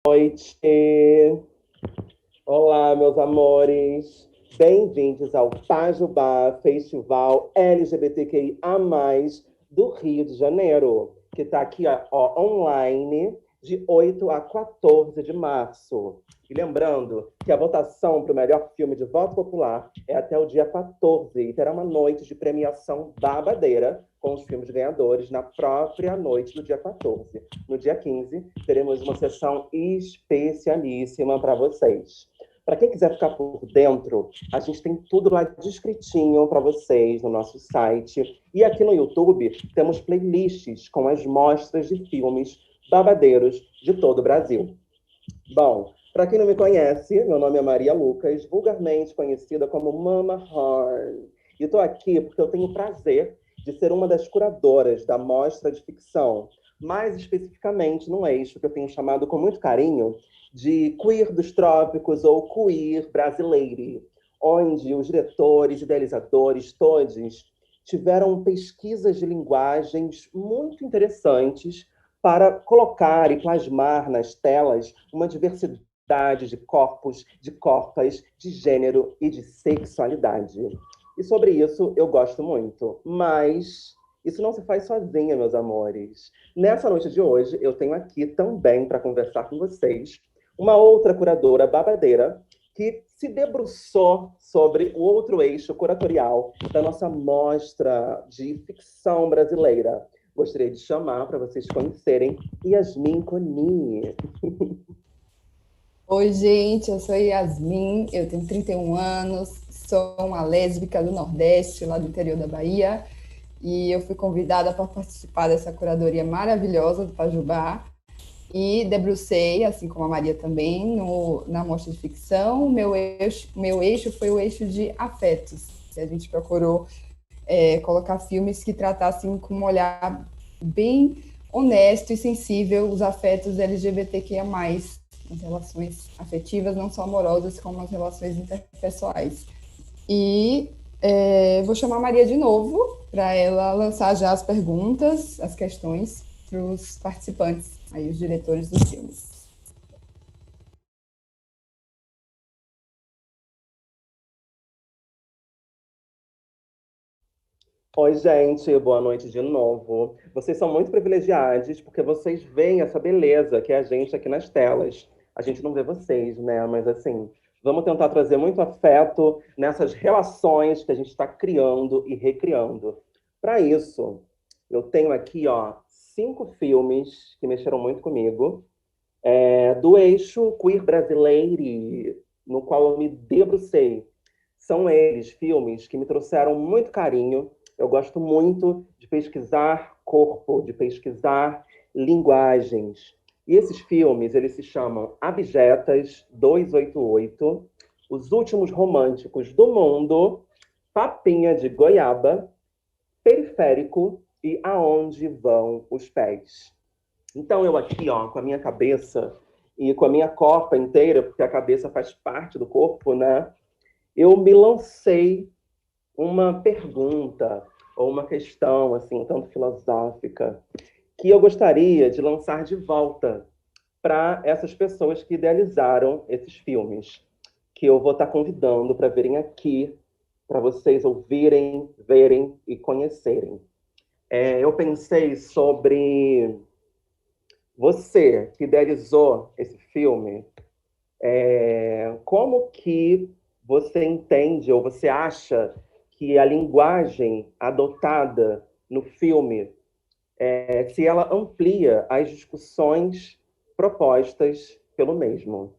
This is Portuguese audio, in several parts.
Noite. Olá, meus amores. Bem-vindos ao Pajubá Festival LGBTQIA+, do Rio de Janeiro, que está aqui ó, online de 8 a 14 de março. E lembrando que a votação para o melhor filme de voto popular é até o dia 14 e terá uma noite de premiação babadeira com os filmes ganhadores na própria noite do dia 14. No dia 15, teremos uma sessão especialíssima para vocês. Para quem quiser ficar por dentro, a gente tem tudo lá descritinho para vocês no nosso site. E aqui no YouTube temos playlists com as mostras de filmes babadeiros de todo o Brasil. Bom, para quem não me conhece, meu nome é Maria Lucas, vulgarmente conhecida como Mama Horn. E estou aqui porque eu tenho o prazer de ser uma das curadoras da mostra de ficção, mais especificamente num eixo que eu tenho chamado com muito carinho de Queer dos Trópicos ou Queer Brasileiro, onde os diretores, idealizadores, todos tiveram pesquisas de linguagens muito interessantes para colocar e plasmar nas telas uma diversidade de corpos, de corpas, de gênero e de sexualidade. E sobre isso eu gosto muito, mas isso não se faz sozinha, meus amores. Nessa noite de hoje, eu tenho aqui também para conversar com vocês uma outra curadora babadeira que se debruçou sobre o outro eixo curatorial da nossa mostra de ficção brasileira. Gostaria de chamar para vocês conhecerem Yasmin Coni. Oi, gente, eu sou Yasmin, eu tenho 31 anos, sou uma lésbica do Nordeste, lá do interior da Bahia, e eu fui convidada para participar dessa curadoria maravilhosa do Pajubá, e debrucei, assim como a Maria também, na mostra de ficção. Meu eixo foi o eixo de afetos, que a gente procurou colocar filmes que tratassem com um olhar bem honesto e sensível os afetos LGBTQIA+, as relações afetivas, não só amorosas, como as relações interpessoais. E vou chamar a Maria de novo para ela lançar já as perguntas, as questões para os participantes, aí os diretores dos filmes. Oi, gente, boa noite de novo. Vocês são muito privilegiados porque vocês veem essa beleza que é a gente aqui nas telas. A gente não vê vocês, né? Mas assim, vamos tentar trazer muito afeto nessas relações que a gente está criando e recriando. Para isso, eu tenho aqui, ó, 5 filmes que mexeram muito comigo, do eixo queer brasileiro, no qual eu me debrucei. São eles filmes que me trouxeram muito carinho. Eu gosto muito de pesquisar corpo, de pesquisar linguagens. E esses filmes, eles se chamam Abjetas 288, Os Últimos Românticos do Mundo, Papinha de Goiaba, Periférico e Aonde Vão os Pés. Então eu aqui, ó, com a minha cabeça e com a minha copa inteira, porque a cabeça faz parte do corpo, né? Eu me lancei uma pergunta ou uma questão, assim, um tanto filosófica, que eu gostaria de lançar de volta para essas pessoas que idealizaram esses filmes, que eu vou estar convidando para virem aqui, para vocês ouvirem, verem e conhecerem. Eu pensei sobre você que idealizou esse filme, como que você entende ou você acha que a linguagem adotada no filme, se ela amplia as discussões propostas pelo mesmo?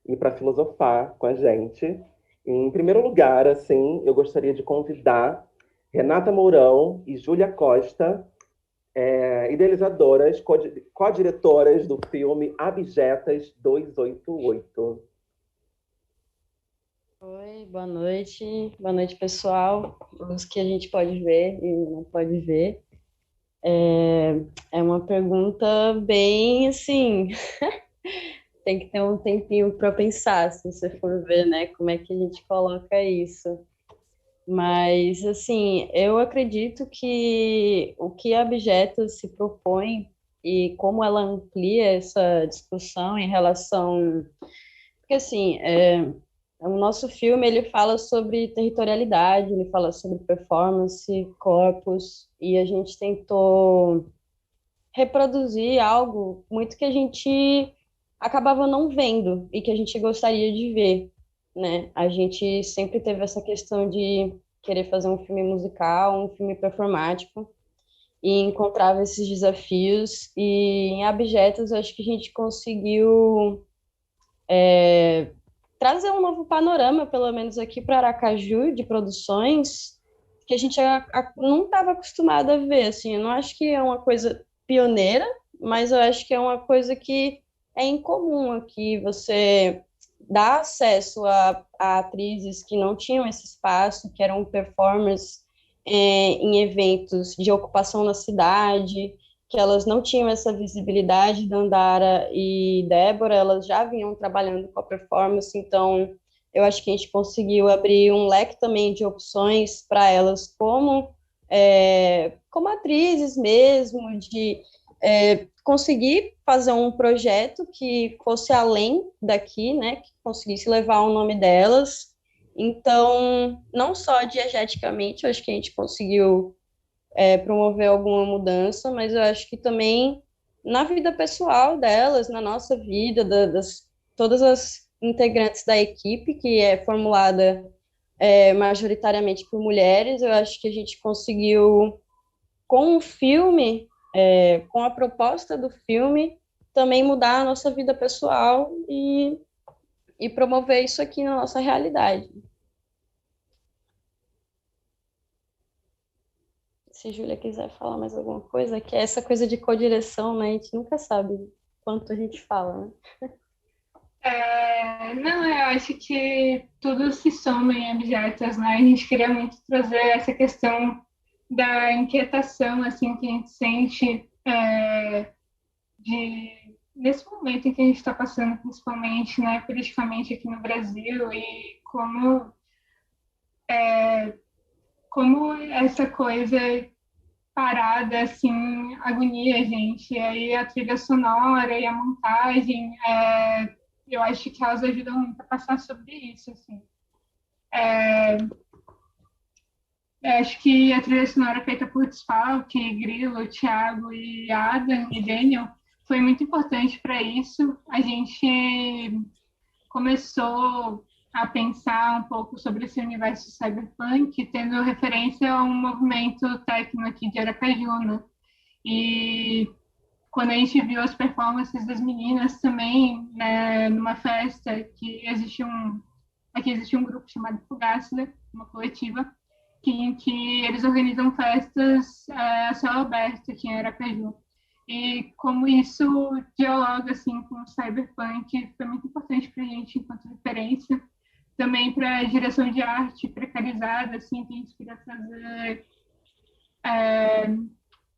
E para filosofar com a gente, em primeiro lugar, assim, eu gostaria de convidar Renata Mourão e Júlia Costa, idealizadoras, co-diretoras do filme Abjetas 288. Oi, boa noite. Boa noite, pessoal. Os que a gente pode ver e não pode ver. É uma pergunta bem assim. Tem que ter um tempinho para pensar, se você for ver, né? Como é que a gente coloca isso. Mas, assim, eu acredito que o que Abjetos se propõe e como ela amplia essa discussão em relação... Porque, assim, o nosso filme, ele fala sobre territorialidade, ele fala sobre performance, corpos, e a gente tentou reproduzir algo muito que a gente acabava não vendo e que a gente gostaria de ver, né? A gente sempre teve essa questão de querer fazer um filme musical, um filme performático, e encontrava esses desafios, e em Abjetos acho que a gente conseguiu trazer um novo panorama, pelo menos aqui para Aracaju, de produções que a gente não estava acostumado a ver, assim, eu não acho que é uma coisa pioneira, mas eu acho que é uma coisa que é incomum aqui, você dá acesso a atrizes que não tinham esse espaço, que eram performers em eventos de ocupação na cidade, que elas não tinham essa visibilidade. Dandara e Débora, elas já vinham trabalhando com a performance, então eu acho que a gente conseguiu abrir um leque também de opções para elas como atrizes mesmo, de conseguir fazer um projeto que fosse além daqui, né, que conseguisse levar o nome delas. Então, não só diegeticamente, eu acho que a gente conseguiu promover alguma mudança, mas eu acho que também na vida pessoal delas, na nossa vida, todas as integrantes da equipe, que é formulada majoritariamente por mulheres, eu acho que a gente conseguiu, com o filme, com a proposta do filme, também mudar a nossa vida pessoal e promover isso aqui na nossa realidade. Se Júlia quiser falar mais alguma coisa, que é essa coisa de codireção, né? A gente nunca sabe quanto a gente fala, né? Não, eu acho que tudo se soma em Abjetas, né? A gente queria muito trazer essa questão da inquietação, assim, que a gente sente nesse momento em que a gente está passando, principalmente, né, politicamente aqui no Brasil, e como essa coisa parada, assim, agonia a gente. E aí a trilha sonora e a montagem, eu acho que elas ajudam muito a passar sobre isso, assim. Acho que a trilha sonora feita por Desfalque, Grilo, Thiago e Adam e Daniel foi muito importante para isso. A gente começou a pensar um pouco sobre esse universo cyberpunk, tendo referência a um movimento techno aqui de Aracaju, né? E quando a gente viu as performances das meninas também, né, numa festa aqui existe um grupo chamado Fugácida, uma coletiva, em que eles organizam festas a céu aberto aqui em Aracaju. E como isso dialoga assim, com o cyberpunk, foi muito importante para a gente enquanto referência. Também para a direção de arte precarizada, assim, que a gente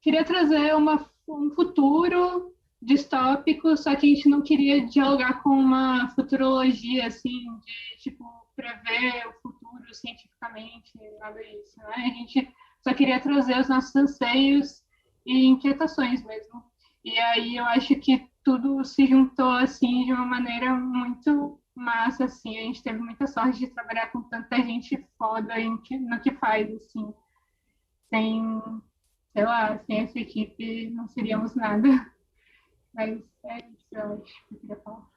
queria trazer um futuro distópico, só que a gente não queria dialogar com uma futurologia, assim, de, tipo, prever o futuro cientificamente, nada disso, né? A gente só queria trazer os nossos anseios e inquietações mesmo. E aí eu acho que tudo se juntou, assim, de uma maneira muito massa, assim. A gente teve muita sorte de trabalhar com tanta gente foda no que faz, assim. Sei lá, sem essa equipe não seríamos nada. Mas é isso, eu acho que eu queria falar.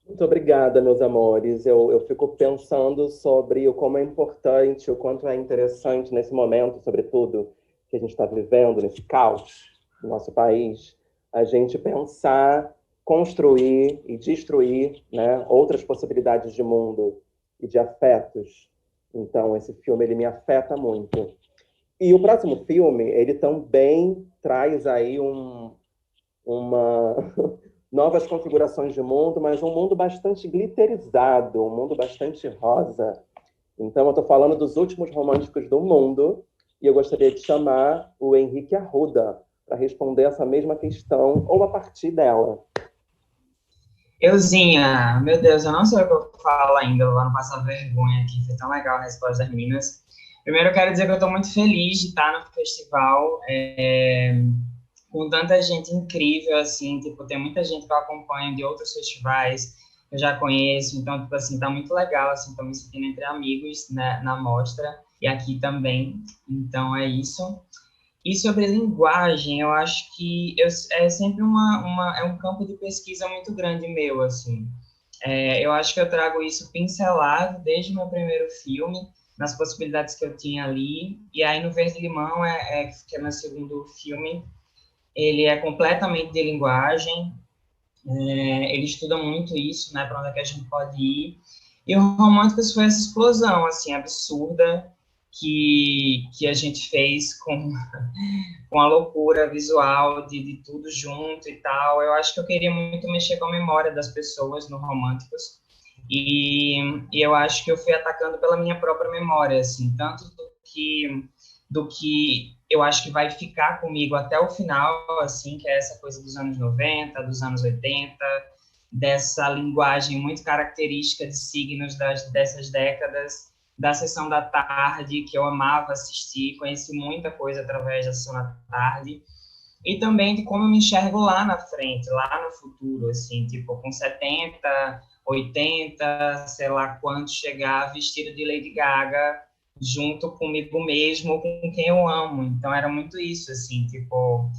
Muito obrigada, meus amores. Eu fico pensando sobre o como é importante, o quanto é interessante nesse momento, sobretudo, que a gente está vivendo, nesse caos no nosso país, a gente pensar, construir e destruir, né, outras possibilidades de mundo e de afetos. Então, esse filme ele me afeta muito. E o próximo filme, ele também traz aí novas configurações de mundo, mas um mundo bastante glitterizado, um mundo bastante rosa. Então, eu estou falando dos últimos românticos do mundo, e eu gostaria de chamar o Henrique Arruda para responder essa mesma questão, ou a partir dela. Euzinha, meu Deus, eu não sei o que eu falo ainda, eu vou não passar vergonha aqui, foi tão legal a resposta das meninas. Primeiro, eu quero dizer que eu estou muito feliz de estar no festival, com tanta gente incrível, assim, tipo, tem muita gente que eu acompanho de outros festivais que eu já conheço, então, tipo assim, tá muito legal, assim, tô me sentindo entre amigos, né, na mostra, e aqui também, então é isso. E sobre linguagem, eu acho que é sempre é um campo de pesquisa muito grande meu, assim. Eu acho que eu trago isso pincelado desde o meu primeiro filme, nas possibilidades que eu tinha ali, e aí no Verde Limão, que é meu segundo filme, ele é completamente de linguagem, ele estuda muito isso, né, para onde é que a gente pode ir. E o Românticos foi essa explosão, assim, absurda que a gente fez com a loucura visual de tudo junto e tal. Eu acho que eu queria muito mexer com a memória das pessoas no Românticos. E eu acho que eu fui atacando pela minha própria memória, assim, tanto do que eu acho que vai ficar comigo até o final, assim, que é essa coisa dos anos 90, dos anos 80, dessa linguagem muito característica de signos dessas décadas, da Sessão da Tarde, que eu amava assistir, conheci muita coisa através da Sessão da Tarde, e também de como eu me enxergo lá na frente, lá no futuro, assim, tipo, com 70, 80, sei lá quanto chegar, vestido de Lady Gaga, junto comigo mesmo, com quem eu amo. Então, era muito isso, assim, tipo,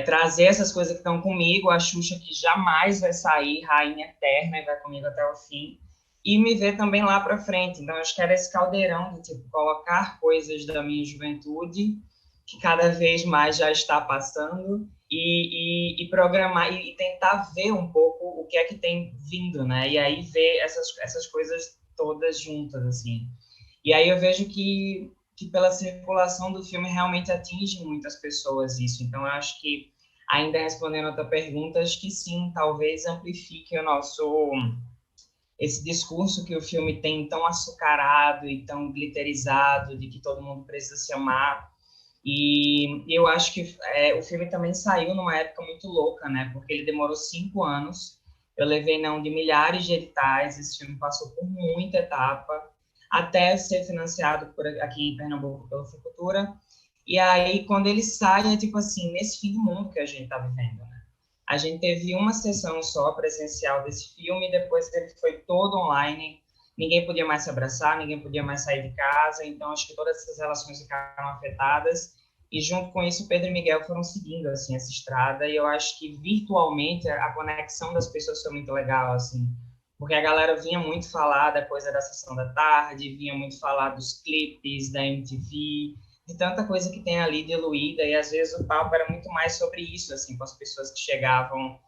trazer essas coisas que estão comigo, a Xuxa que jamais vai sair, rainha eterna, e vai comigo até o fim, e me ver também lá para frente. Então, acho que era esse caldeirão de, tipo, colocar coisas da minha juventude, que cada vez mais já está passando, e programar, e tentar ver um pouco o que é que tem vindo, né? E aí ver essas coisas todas juntas, assim. E aí eu vejo que pela circulação do filme realmente atinge muitas pessoas isso. Então, eu acho que, ainda respondendo a tua pergunta, acho que sim, talvez amplifique esse discurso que o filme tem tão açucarado e tão glitterizado, de que todo mundo precisa se amar. E eu acho que o filme também saiu numa época muito louca, né? Porque ele demorou 5 anos. Eu levei não de milhares de editais. Esse filme passou por muita etapa até ser financiado aqui em Pernambuco pela Cultura. E aí, quando ele sai, é tipo assim, nesse fim do mundo que a gente está vivendo, né? A gente teve uma sessão só presencial desse filme, depois ele foi todo online. Ninguém podia mais se abraçar, ninguém podia mais sair de casa, então acho que todas essas relações ficaram afetadas, e junto com isso, Pedro e Miguel foram seguindo, assim, essa estrada, e eu acho que virtualmente a conexão das pessoas foi muito legal, assim, porque a galera vinha muito falar da coisa da Sessão da Tarde, vinha muito falar dos clipes da MTV, de tanta coisa que tem ali diluída, e às vezes o papo era muito mais sobre isso, assim, com as pessoas que chegavam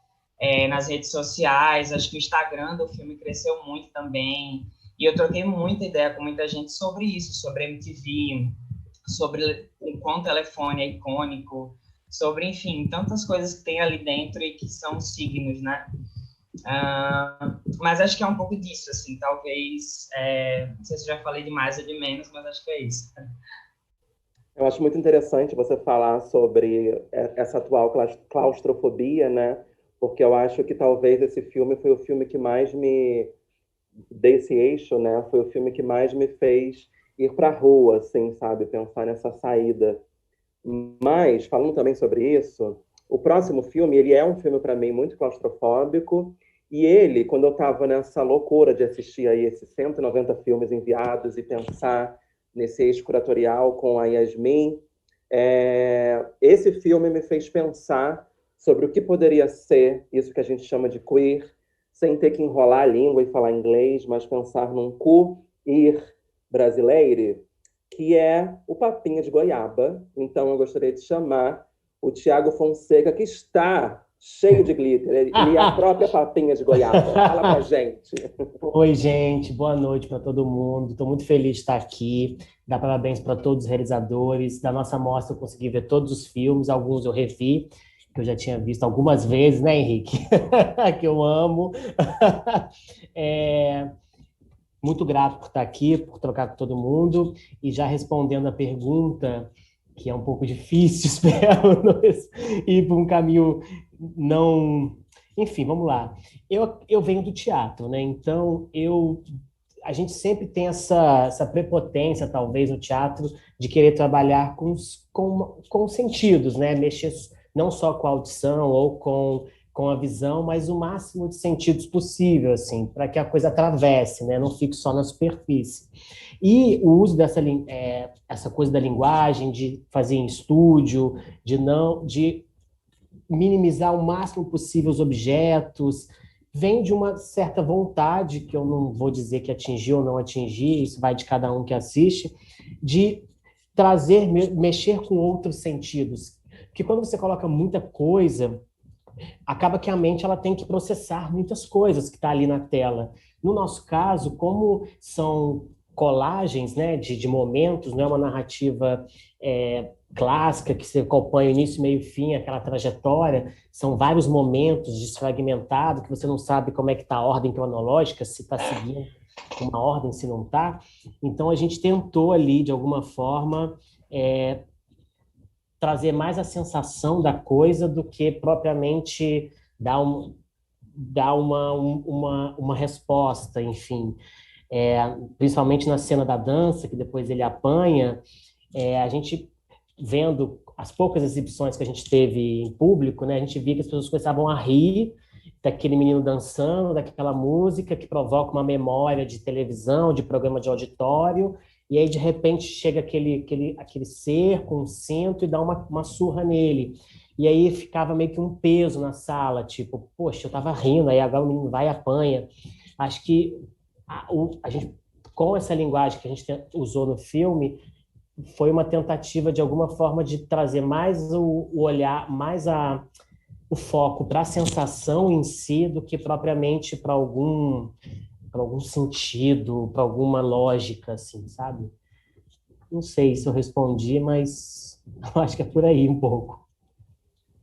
nas redes sociais. Acho que o Instagram do filme cresceu muito também, e eu troquei muita ideia com muita gente sobre isso, sobre MTV, sobre o quão telefone é icônico, sobre, enfim, tantas coisas que tem ali dentro e que são signos, né? Mas acho que é um pouco disso, assim, talvez, não sei se eu já falei de mais ou de menos, mas acho que é isso. Eu acho muito interessante você falar sobre essa atual claustrofobia, né? Porque eu acho que talvez esse filme foi o filme que mais desse eixo, né? Foi o filme que mais me fez ir para a rua, assim, sabe? Pensar nessa saída. Mas, falando também sobre isso, o próximo filme, ele é um filme para mim muito claustrofóbico, e ele, quando eu estava nessa loucura de assistir aí esses 190 filmes enviados e pensar nesse eixo curatorial com a Yasmin, esse filme me fez pensar sobre o que poderia ser isso que a gente chama de queer, sem ter que enrolar a língua e falar inglês, mas pensar num queer brasileiro, que é o Papinha de Goiaba. Então, eu gostaria de chamar o Tiago Fonseca, que está cheio de glitter. Ele é a própria Papinha de Goiaba. Fala pra gente. Oi, gente. Boa noite para todo mundo. Estou muito feliz de estar aqui. Dar parabéns para todos os realizadores. Da nossa mostra, eu consegui ver todos os filmes. Alguns eu revi, que eu já tinha visto algumas vezes, né, Henrique? Que eu amo. Muito grato por estar aqui, por trocar com todo mundo. E já respondendo a pergunta, que é um pouco difícil, espero ir por um caminho não... Enfim, vamos lá. Eu venho do teatro, né? Então, a gente sempre tem essa prepotência, talvez, no teatro, de querer trabalhar com os sentidos, né? Mexer não só com a audição ou com a visão, mas o máximo de sentidos possível, assim, para que a coisa atravesse, né? Não fique só na superfície. E o uso essa coisa da linguagem, de fazer em estúdio, de minimizar o máximo possível os objetos, vem de uma certa vontade, que eu não vou dizer que atingir ou não atingir, isso vai de cada um que assiste, de mexer com outros sentidos. Porque quando você coloca muita coisa, acaba que a mente ela tem que processar muitas coisas que está ali na tela. No nosso caso, como são colagens, né, de momentos, não é uma narrativa clássica que você acompanha o início, meio e fim, aquela trajetória, são vários momentos desfragmentados que você não sabe como é que está a ordem cronológica, se está seguindo uma ordem, se não está. Então, a gente tentou ali, de alguma forma, trazer mais a sensação da coisa do que propriamente dar uma resposta, enfim. Principalmente na cena da dança, que depois ele apanha, a gente vendo as poucas exibições que a gente teve em público, né, a gente via que as pessoas começavam a rir daquele menino dançando, daquela música que provoca uma memória de televisão, de programa de auditório, e aí de repente chega aquele ser com um cinto e dá uma surra nele. E aí ficava meio que um peso na sala, tipo, poxa, eu tava rindo, aí agora o menino vai e apanha. Acho que a gente, com essa linguagem que a gente usou no filme, foi uma tentativa, de alguma forma, de trazer mais o olhar, mais o foco para a sensação em si do que propriamente para algum sentido, para alguma lógica, assim, sabe? Não sei se eu respondi, mas eu acho que é por aí um pouco.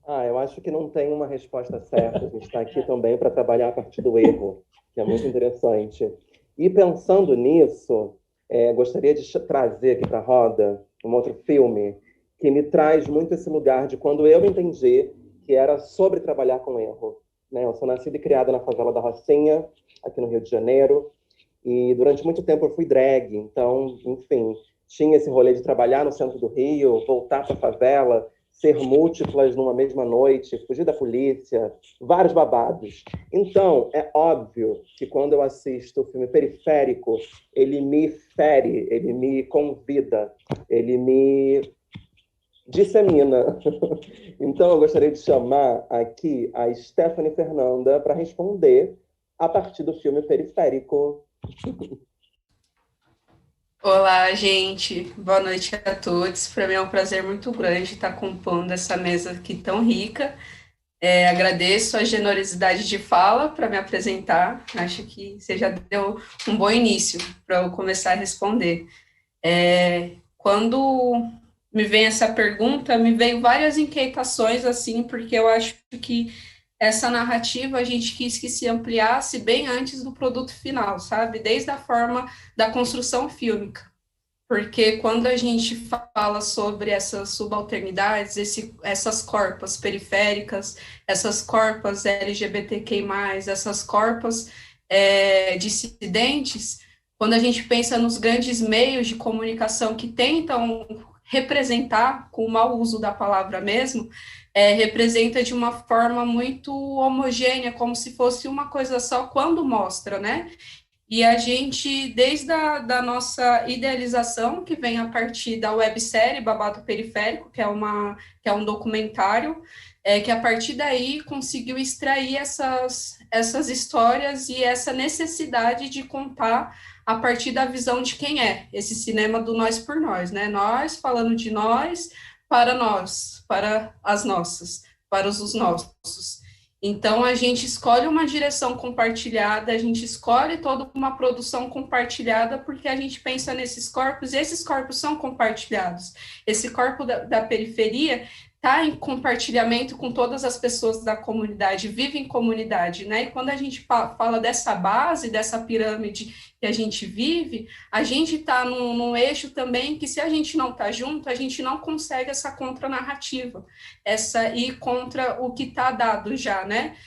Eu acho que não tem uma resposta certa. A gente está aqui também para trabalhar a partir do erro, que é muito interessante. E pensando nisso, gostaria de trazer aqui para a roda um outro filme que me traz muito esse lugar de quando eu entendi que era sobre trabalhar com erro. Né? Eu sou nascida e criada na favela da Rocinha, aqui no Rio de Janeiro, e durante muito tempo eu fui drag, então, enfim, tinha esse rolê de trabalhar no centro do Rio, voltar para a favela, ser múltiplas numa mesma noite, fugir da polícia, vários babados. Então, é óbvio que quando eu assisto o filme Periférico, ele me fere, ele me convida, ele me dissemina. Então, eu gostaria de chamar aqui a Stephanie Fernanda para responder a partir do filme Periférico. Olá, gente. Boa noite a todos. Para mim é um prazer muito grande estar compondo essa mesa aqui tão rica. Agradeço a generosidade de fala para me apresentar. Acho que você já deu um bom início para eu começar a responder. Quando me vem essa pergunta, me veio várias inquietações, assim, porque eu acho que essa narrativa a gente quis que se ampliasse bem antes do produto final, sabe? Desde a forma da construção fílmica. Porque quando a gente fala sobre essas subalternidades, essas corpas periféricas, essas corpas LGBTQI+, essas corpas dissidentes, quando a gente pensa nos grandes meios de comunicação que tentam representar, com o mau uso da palavra mesmo, representa de uma forma muito homogênea, como se fosse uma coisa só quando mostra, né? E a gente, desde a nossa idealização, que vem a partir da websérie Babado Periférico, que é um documentário, que a partir daí conseguiu extrair essas histórias e essa necessidade de contar a partir da visão de quem é esse cinema do nós por nós, né? Nós falando de nós, para as nossas, para os nossos. Então, a gente escolhe uma direção compartilhada, a gente escolhe toda uma produção compartilhada, porque a gente pensa nesses corpos, e esses corpos são compartilhados. Esse corpo da periferia está em compartilhamento com todas as pessoas da comunidade, vive em comunidade, né? E quando a gente fala dessa base, dessa pirâmide que a gente vive, a gente está num eixo também que, se a gente não está junto, a gente não consegue essa contranarrativa, essa ir contra o que está dado já, né?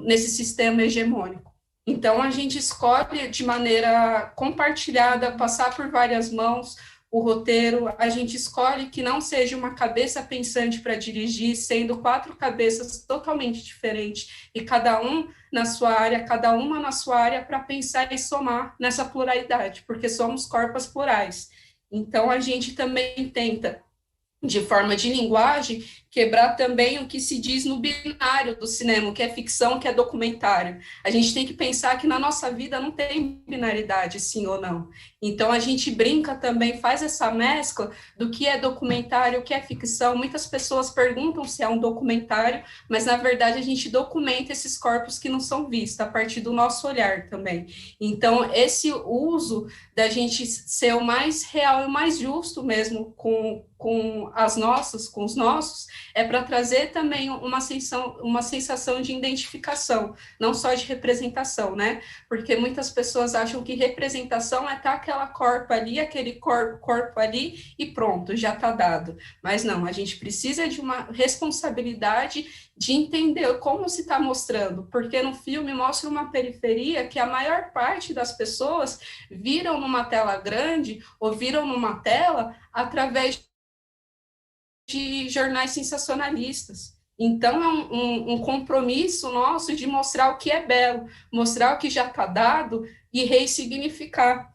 Nesse sistema hegemônico. Então, a gente escolhe de maneira compartilhada, passar por várias mãos, o roteiro, a gente escolhe que não seja uma cabeça pensante para dirigir, sendo 4 cabeças totalmente diferentes, e cada um na sua área, cada uma na sua área, para pensar e somar nessa pluralidade, porque somos corpos plurais. Então, a gente também tenta, de forma de linguagem, quebrar também o que se diz no binário do cinema, o que é ficção, o que é documentário. A gente tem que pensar que na nossa vida não tem binaridade, sim ou não. Então, a gente brinca também, faz essa mescla do que é documentário, o que é ficção. Muitas pessoas perguntam se é um documentário, mas, na verdade, a gente documenta esses corpos que não são vistos, a partir do nosso olhar também. Então, esse uso da gente ser o mais real e o mais justo mesmo com os nossos, é para trazer também uma sensação de identificação, não só de representação, né? Porque muitas pessoas acham que representação é estar aquela corpo ali, aquele corpo ali, e pronto, já está dado. Mas não, a gente precisa de uma responsabilidade de entender como se está mostrando, porque no filme mostra uma periferia que a maior parte das pessoas viram numa tela grande ou viram numa tela através de jornais sensacionalistas. Então, é um compromisso nosso de mostrar o que é belo, mostrar o que já está dado e ressignificar.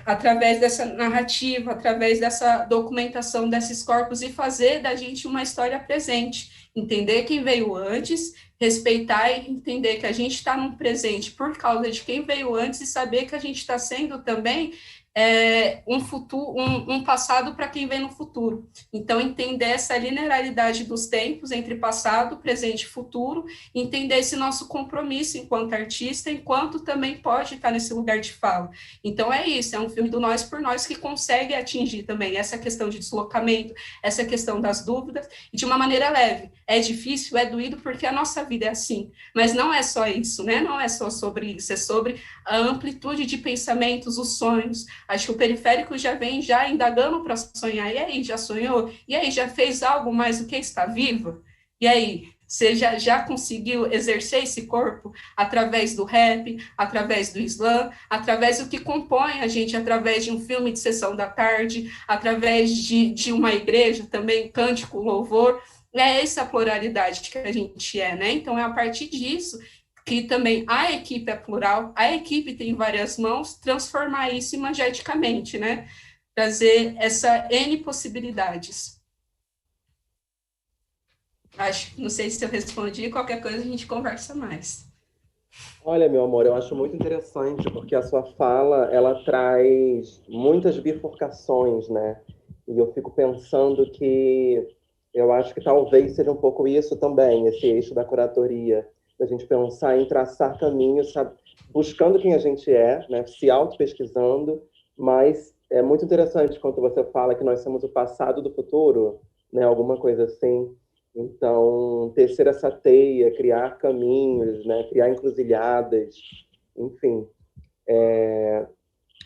Através dessa narrativa, através dessa documentação desses corpos e fazer da gente uma história presente, entender quem veio antes, respeitar e entender que a gente está num presente por causa de quem veio antes e saber que a gente está sendo também um passado para quem vem no futuro. Então, entender essa linearidade dos tempos entre passado, presente e futuro, entender esse nosso compromisso enquanto artista, enquanto também pode estar nesse lugar de fala. Então, é isso, é um filme do nós por nós que consegue atingir também essa questão de deslocamento, essa questão das dúvidas, e de uma maneira leve. É difícil, é doído, porque a nossa vida é assim. Mas não é só isso, né? Não é só sobre isso, é sobre a amplitude de pensamentos, os sonhos. Acho que o periférico já vem já indagando para sonhar. E aí, já sonhou? E aí, já fez algo mais do que estar viva? E aí, você já conseguiu exercer esse corpo através do rap, através do slam, através do que compõe a gente, através de um filme de sessão da tarde, através de uma igreja também, cântico, louvor. É essa pluralidade que a gente né? Então, é a partir disso que também a equipe é plural, a equipe tem várias mãos, transformar isso imageticamente, né? Trazer essa N possibilidades. Não sei se eu respondi, qualquer coisa a gente conversa mais. Olha, meu amor, eu acho muito interessante, porque a sua fala, ela traz muitas bifurcações, né? E eu fico pensando que eu acho que talvez seja um pouco isso também, esse eixo da curadoria, da gente pensar em traçar caminhos, sabe? Buscando quem a gente né? Se auto-pesquisando, mas é muito interessante quando você fala que nós somos o passado do futuro, né? Alguma coisa assim. Então, tecer essa teia, criar caminhos, né? Criar encruzilhadas, enfim.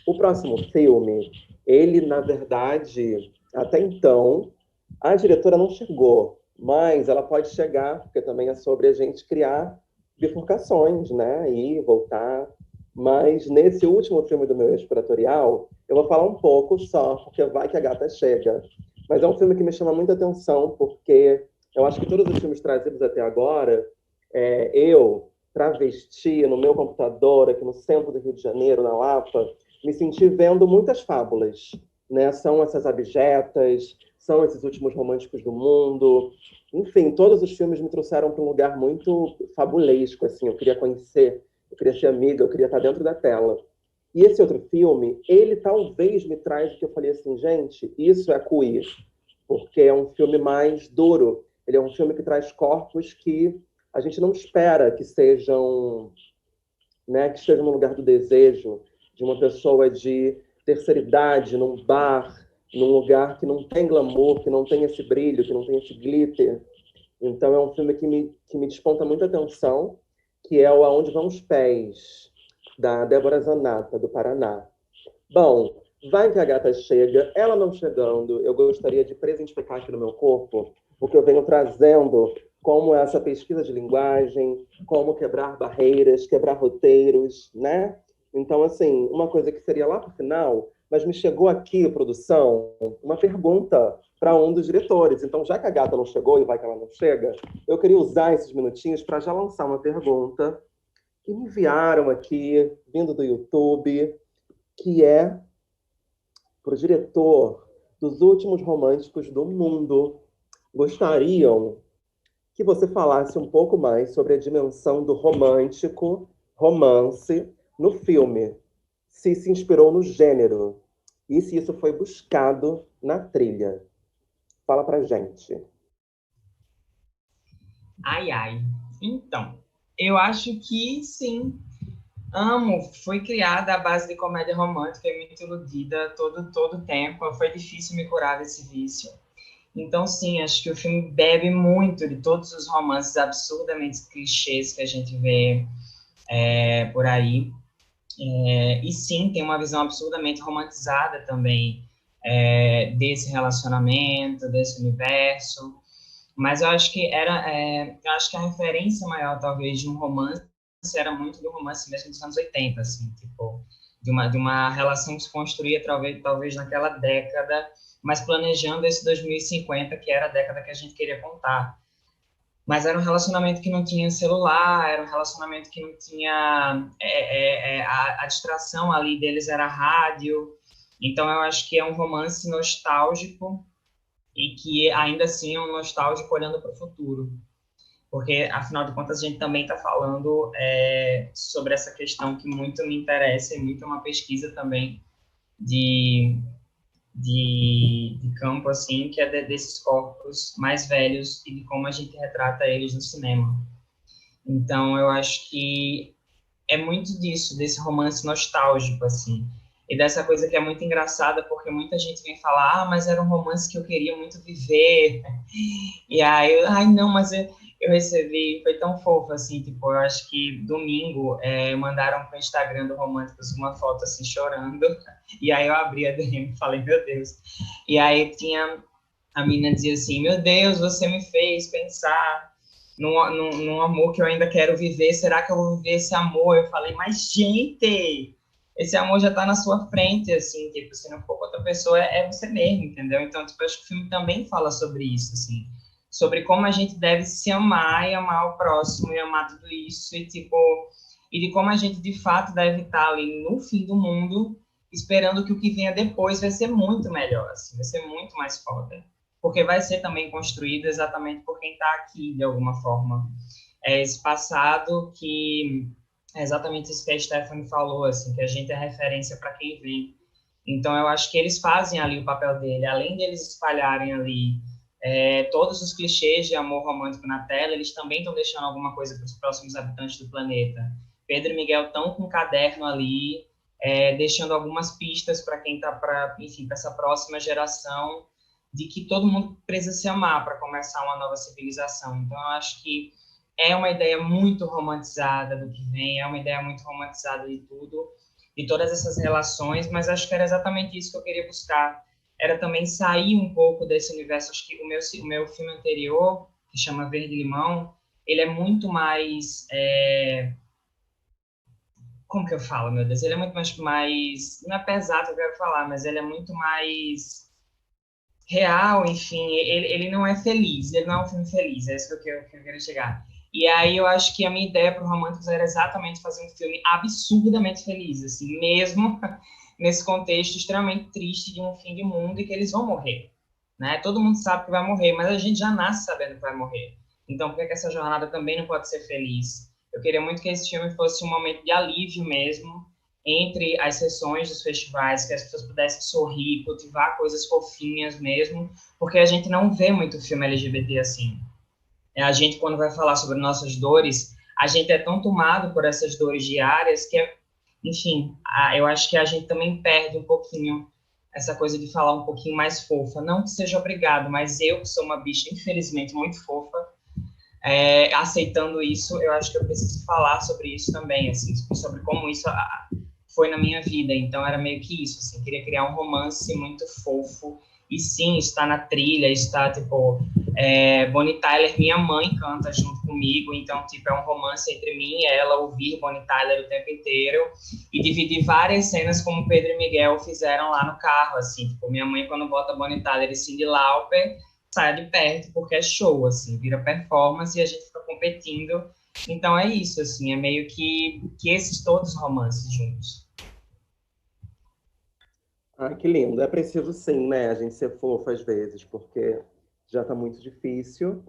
O próximo filme, ele, na verdade, até então, a diretora não chegou, mas ela pode chegar, porque também é sobre a gente criar bifurcações, né? Ir, voltar. Mas nesse último filme do meu exploratorial, eu vou falar um pouco só, porque vai que a gata chega. Mas é um filme que me chama muita atenção, porque eu acho que todos os filmes trazidos até agora, eu, travesti no meu computador, aqui no centro do Rio de Janeiro, na Lapa, me senti vendo muitas fábulas, né? São essas abjetas, são esses últimos românticos do mundo. Enfim, todos os filmes me trouxeram para um lugar muito fabulesco, assim. Eu queria conhecer, eu queria ser amiga, eu queria estar dentro da tela. E esse outro filme, ele talvez me traz o que eu falei assim, gente, isso é queer, porque é um filme mais duro. Ele é um filme que traz corpos que a gente não espera que sejam, né, que estejam no lugar do desejo, de uma pessoa de terceira idade, num bar, num lugar que não tem glamour, que não tem esse brilho, que não tem esse glitter. Então, é um filme que me desponta muita atenção, que é o Aonde Vão os Pés, da Débora Zanata, do Paraná. Bom, vai que a gata chega, ela não chegando, eu gostaria de presentificar aqui no meu corpo o que eu venho trazendo, como essa pesquisa de linguagem, como quebrar barreiras, quebrar roteiros, né? Então, assim, uma coisa que seria lá pro final, mas me chegou aqui, produção, uma pergunta para um dos diretores. Então, já que a gata não chegou e vai que ela não chega, eu queria usar esses minutinhos para já lançar uma pergunta que me enviaram aqui, vindo do YouTube, que é para o diretor dos últimos românticos do mundo. Gostariam que você falasse um pouco mais sobre a dimensão do romântico, romance, no filme. Se inspirou no gênero e se isso foi buscado na trilha. Fala pra gente. Ai, ai. Então, eu acho que sim. Amo. Foi criada à base de comédia romântica e muito iludida todo o tempo. Foi difícil me curar desse vício. Então, sim, acho que o filme bebe muito de todos os romances absurdamente clichês que a gente vê por aí. E sim, tem uma visão absurdamente romantizada também desse relacionamento, desse universo. Mas eu acho que a referência maior, talvez, de um romance era muito do romance mesmo dos anos 80, assim, tipo, de uma relação que se construía talvez naquela década, mas planejando esse 2050, que era a década que a gente queria contar. Mas era um relacionamento que não tinha celular, era um relacionamento que não tinha... a distração ali deles era a rádio. Então, eu acho que é um romance nostálgico e que, ainda assim, é um nostálgico olhando para o futuro. Porque, afinal de contas, a gente também está falando sobre essa questão que muito me interessa e muito é uma pesquisa também de campo, assim, que é desses corpos mais velhos e de como a gente retrata eles no cinema. Então, eu acho que é muito disso, desse romance nostálgico, assim, e dessa coisa que é muito engraçada, porque muita gente vem falar, mas era um romance que eu queria muito viver, e aí, não, mas eu recebi, foi tão fofo, assim, tipo, eu acho que domingo mandaram pro Instagram do Românticos uma foto, assim, chorando, e aí eu abri a DM e falei, meu Deus, e aí a menina dizia assim, meu Deus, você me fez pensar num amor que eu ainda quero viver, será que eu vou viver esse amor? Eu falei, mas gente, esse amor já tá na sua frente, assim, tipo, se não for outra pessoa, é você mesmo, entendeu? Então, tipo, acho que o filme também fala sobre isso, assim, sobre como a gente deve se amar e amar o próximo e amar tudo isso, e, tipo, e de como a gente, de fato, deve estar ali no fim do mundo, esperando que o que venha depois vai ser muito melhor, assim, vai ser muito mais foda. Porque vai ser também construído exatamente por quem está aqui, de alguma forma. É esse passado que é exatamente isso que a Stephanie falou, assim, que a gente é referência para quem vem. Então, eu acho que eles fazem ali o papel dele, além deles espalharem ali todos os clichês de amor romântico na tela, eles também estão deixando alguma coisa para os próximos habitantes do planeta. Pedro e Miguel estão com um caderno ali, deixando algumas pistas para quem está, enfim, para essa próxima geração, de que todo mundo precisa se amar para começar uma nova civilização. Então, eu acho que é uma ideia muito romantizada do que vem, é uma ideia muito romantizada de tudo, de todas essas relações, mas acho que era exatamente isso que eu queria buscar. Era também sair um pouco desse universo. Acho que o meu filme anterior, que chama Verde Limão, ele é muito mais... Como que eu falo, meu Deus? Ele é muito mais... Não é pesado que eu quero falar, mas ele é muito mais real, enfim. Ele não é feliz, ele não é um filme feliz, é isso que eu quero chegar. E aí eu acho que a minha ideia para o Românticos era exatamente fazer um filme absurdamente feliz, assim, mesmo nesse contexto extremamente triste de um fim de mundo e que eles vão morrer, né? Todo mundo sabe que vai morrer, mas a gente já nasce sabendo que vai morrer. Então, por que essa jornada também não pode ser feliz? Eu queria muito que esse filme fosse um momento de alívio mesmo, entre as sessões dos festivais, que as pessoas pudessem sorrir, cultivar coisas fofinhas mesmo, porque a gente não vê muito filme LGBT assim. A gente, quando vai falar sobre nossas dores, a gente é tão tomado por essas dores diárias que, enfim, eu acho que a gente também perde um pouquinho essa coisa de falar um pouquinho mais fofa. Não que seja obrigado, mas eu, que sou uma bicha, infelizmente, muito fofa, aceitando isso, eu acho que eu preciso falar sobre isso também, assim, sobre como isso foi na minha vida. Então, era meio que isso, assim, queria criar um romance muito fofo E sim, está na trilha, está, tipo, Bonnie Tyler, minha mãe canta junto comigo, então, tipo, é um romance entre mim e ela, ouvir Bonnie Tyler o tempo inteiro, e dividir várias cenas como Pedro e Miguel fizeram lá no carro, assim, tipo, minha mãe, quando bota Bonnie Tyler e Cyndi Lauper, sai de perto, porque é show, assim, vira performance e a gente fica competindo, então é isso, assim, é meio que esses todos romances juntos. Ah, que lindo. É preciso sim, né, a gente ser fofo às vezes, porque já tá muito difícil.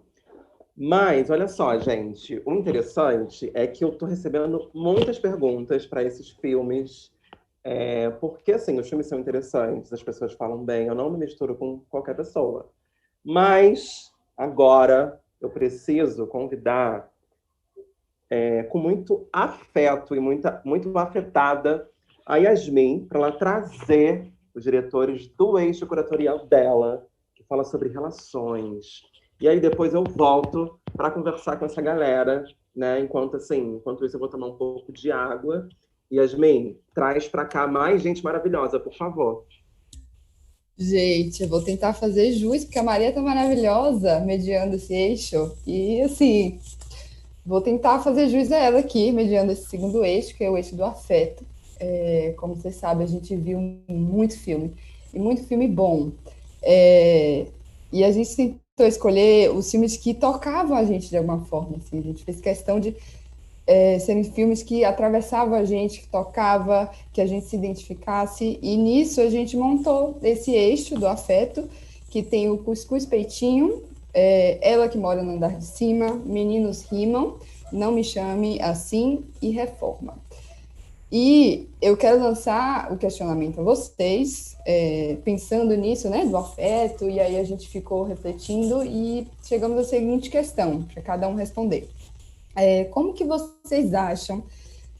Mas, olha só, gente, o interessante é que eu tô recebendo muitas perguntas para esses filmes, porque, assim, os filmes são interessantes, as pessoas falam bem, eu não me misturo com qualquer pessoa. Mas, agora, eu preciso convidar, com muito afeto e muito afetada, a Yasmin, para ela trazer os diretores do eixo curatorial dela, que fala sobre relações. E aí depois eu volto para conversar com essa galera, né? Enquanto isso eu vou tomar um pouco de água. Yasmin, traz para cá mais gente maravilhosa, por favor. Gente, eu vou tentar fazer jus, porque a Maria tá maravilhosa mediando esse eixo. E, assim, vou tentar fazer jus a ela aqui, mediando esse segundo eixo, que é o eixo do afeto. Como vocês sabem, a gente viu muito filme, e muito filme bom. E a gente tentou escolher os filmes que tocavam a gente de alguma forma. Assim. A gente fez questão de serem filmes que atravessavam a gente, que tocava, que a gente se identificasse. E nisso a gente montou esse eixo do afeto, que tem o Cuscuz Peitinho, Ela que Mora no Andar de Cima, Meninos Rimam, Não Me Chame Assim e Reforma. E eu quero lançar o questionamento a vocês, pensando nisso, né, do afeto, e aí a gente ficou refletindo e chegamos à seguinte questão, para cada um responder. Como que vocês acham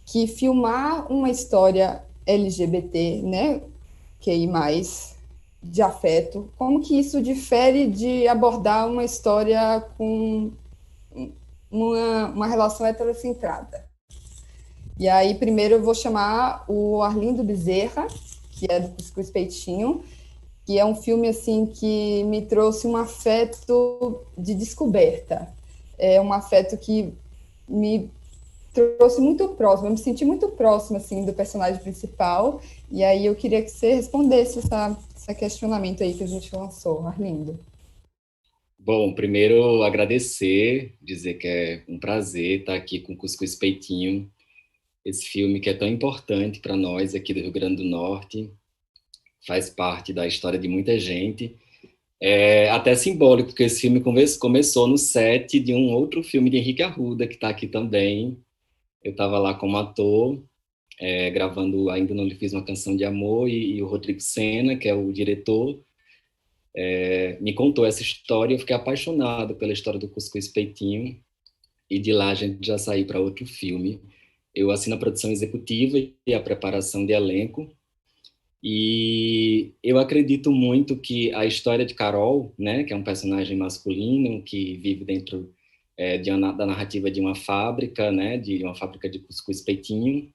que filmar uma história LGBT, né, QI+, de afeto, como que isso difere de abordar uma história com uma relação heterocentrada? E aí, primeiro eu vou chamar o Arlindo Bezerra, que é do Cuscuz Peitinho, que é um filme, assim, que me trouxe um afeto de descoberta. É um afeto que me trouxe muito próximo, eu me senti muito próxima, assim, do personagem principal, e aí eu queria que você respondesse esse questionamento aí que a gente lançou, Arlindo. Bom, primeiro agradecer, dizer que é um prazer estar aqui com o Cuscuz Peitinho, esse filme que é tão importante para nós aqui do Rio Grande do Norte, faz parte da história de muita gente. É até simbólico, porque esse filme começou no set de um outro filme de Henrique Arruda, que está aqui também. Eu estava lá como ator, gravando Ainda Não Lhe Fiz Uma Canção de Amor, e o Rodrigo Sena, que é o diretor, me contou essa história. Eu fiquei apaixonado pela história do Cuscuz Peitinho, e de lá a gente já saiu para outro filme. Eu assino a produção executiva e a preparação de elenco, e eu acredito muito que a história de Carol, né, que é um personagem masculino que vive dentro da narrativa de uma fábrica, né, de uma fábrica de cuscuz peitinho,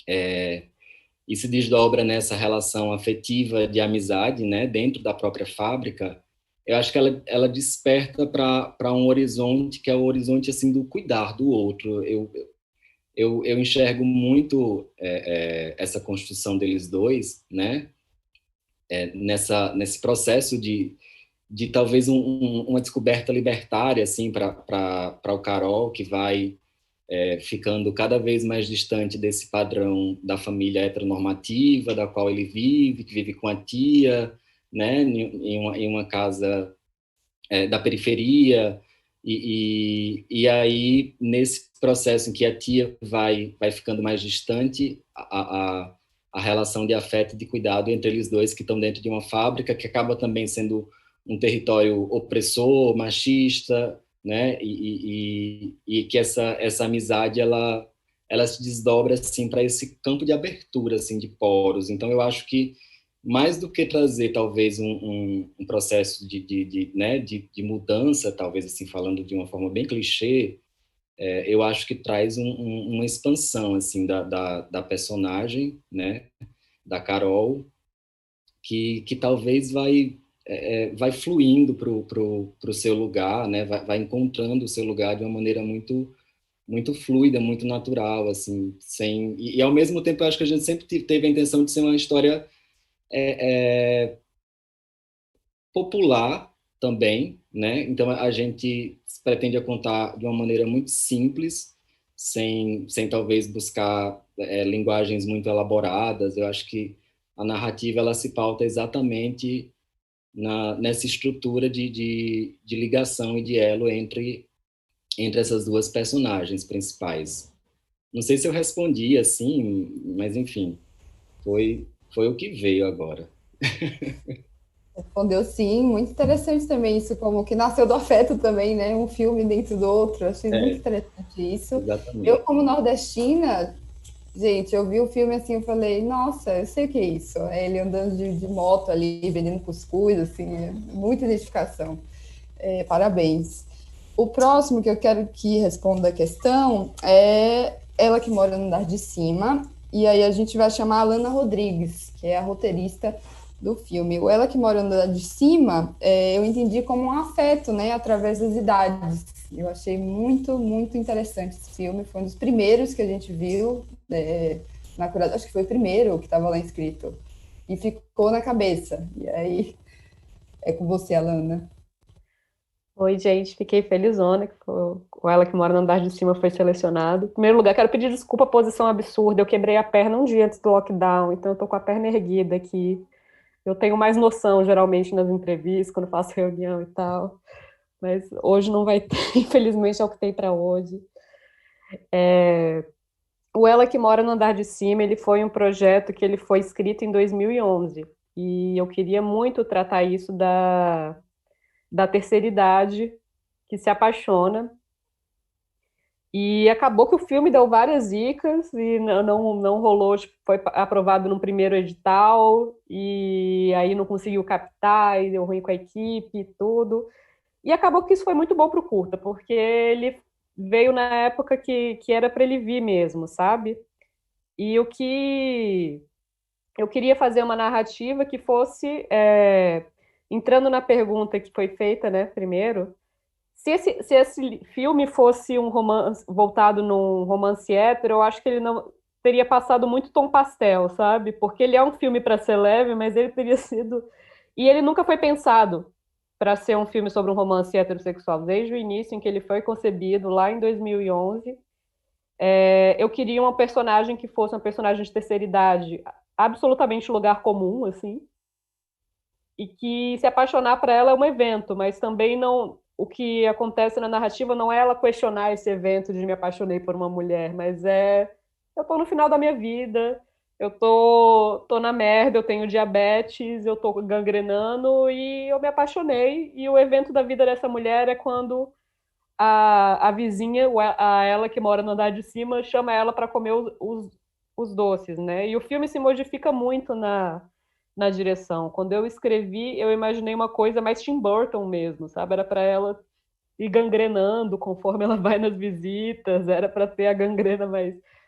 e se desdobra nessa relação afetiva de amizade, né, dentro da própria fábrica. Eu acho que ela desperta para um horizonte que é o horizonte assim do cuidar do outro. Eu enxergo muito essa construção deles dois, né? Nesse processo de talvez uma descoberta libertária assim, para o Carol, que vai ficando cada vez mais distante desse padrão da família heteronormativa, da qual ele vive, que vive com a tia, né? Em uma casa da periferia. E aí, nesse processo em que a tia vai ficando mais distante, a relação de afeto e de cuidado entre eles dois, que estão dentro de uma fábrica, que acaba também sendo um território opressor, machista, né? E que essa amizade, ela se desdobra assim, para esse campo de abertura assim, de poros. Então, eu acho que mais do que trazer, talvez, um processo de mudança, talvez, assim, falando de uma forma bem clichê, eu acho que traz uma expansão, assim, da personagem, né, da Carol, que talvez vai vai fluindo para o seu lugar, né? Vai encontrando o seu lugar de uma maneira muito fluida, muito natural, assim, e ao mesmo tempo eu acho que a gente sempre teve a intenção de ser uma história popular também, né? Então a gente pretende contar de uma maneira muito simples, sem talvez buscar linguagens muito elaboradas. Eu acho que a narrativa ela se pauta exatamente nessa estrutura de ligação e de elo entre essas duas personagens principais. Não sei se eu respondi assim, mas enfim, foi o que veio agora. Respondeu sim, muito interessante também isso, como que nasceu do afeto também, né? Um filme dentro do outro, achei muito interessante isso. Exatamente. Eu, como nordestina, gente, eu vi o filme assim, eu falei, nossa, eu sei o que é isso. É ele andando de moto ali, vendendo cuscuz, assim, muita identificação. Parabéns. O próximo que eu quero que responda a questão é ela que mora no andar de cima, e aí a gente vai chamar a Alana Rodrigues, que é a roteirista do filme. O Ela que mora no andar de cima, eu entendi como um afeto, né, através das idades. Eu achei muito, muito interessante esse filme. Foi um dos primeiros que a gente viu, acho que foi o primeiro que estava lá inscrito. E ficou na cabeça. E aí, é com você, Alana. Oi, gente, fiquei felizona que o Ela que mora no andar de cima foi selecionado. Em primeiro lugar, quero pedir desculpa a posição absurda. Eu quebrei a perna um dia antes do lockdown, então eu tô com a perna erguida aqui. Eu tenho mais noção, geralmente, nas entrevistas, quando faço reunião e tal. Mas hoje não vai ter, infelizmente, é o que tem para hoje. O Ela que mora no andar de cima, ele foi um projeto que ele foi escrito em 2011. E eu queria muito tratar isso da terceira idade que se apaixona. E acabou que o filme deu várias dicas e não rolou, tipo, foi aprovado no primeiro edital e aí não conseguiu captar e deu ruim com a equipe e tudo. E acabou que isso foi muito bom para o curta, porque ele veio na época que era para ele vir mesmo, sabe? E o que eu queria fazer uma narrativa que fosse, entrando na pergunta que foi feita, né, primeiro, se esse filme fosse um romance voltado num romance hétero, eu acho que ele não teria passado muito tom pastel, sabe? Porque ele é um filme para ser leve, mas ele teria sido. E ele nunca foi pensado para ser um filme sobre um romance heterossexual. Desde o início em que ele foi concebido, lá em 2011, eu queria uma personagem que fosse uma personagem de terceira idade, absolutamente lugar comum, assim, e que se apaixonar por ela é um evento, mas também não. O que acontece na narrativa não é ela questionar esse evento de me apaixonei por uma mulher, mas eu tô no final da minha vida, eu tô na merda, eu tenho diabetes, eu tô gangrenando e eu me apaixonei. E o evento da vida dessa mulher é quando a vizinha, a ela que mora no andar de cima, chama ela para comer os doces, né? E o filme se modifica muito na direção. Quando eu escrevi, eu imaginei uma coisa mais Tim Burton mesmo, sabe? Era para ela ir gangrenando conforme ela vai nas visitas, era para ter a gangrena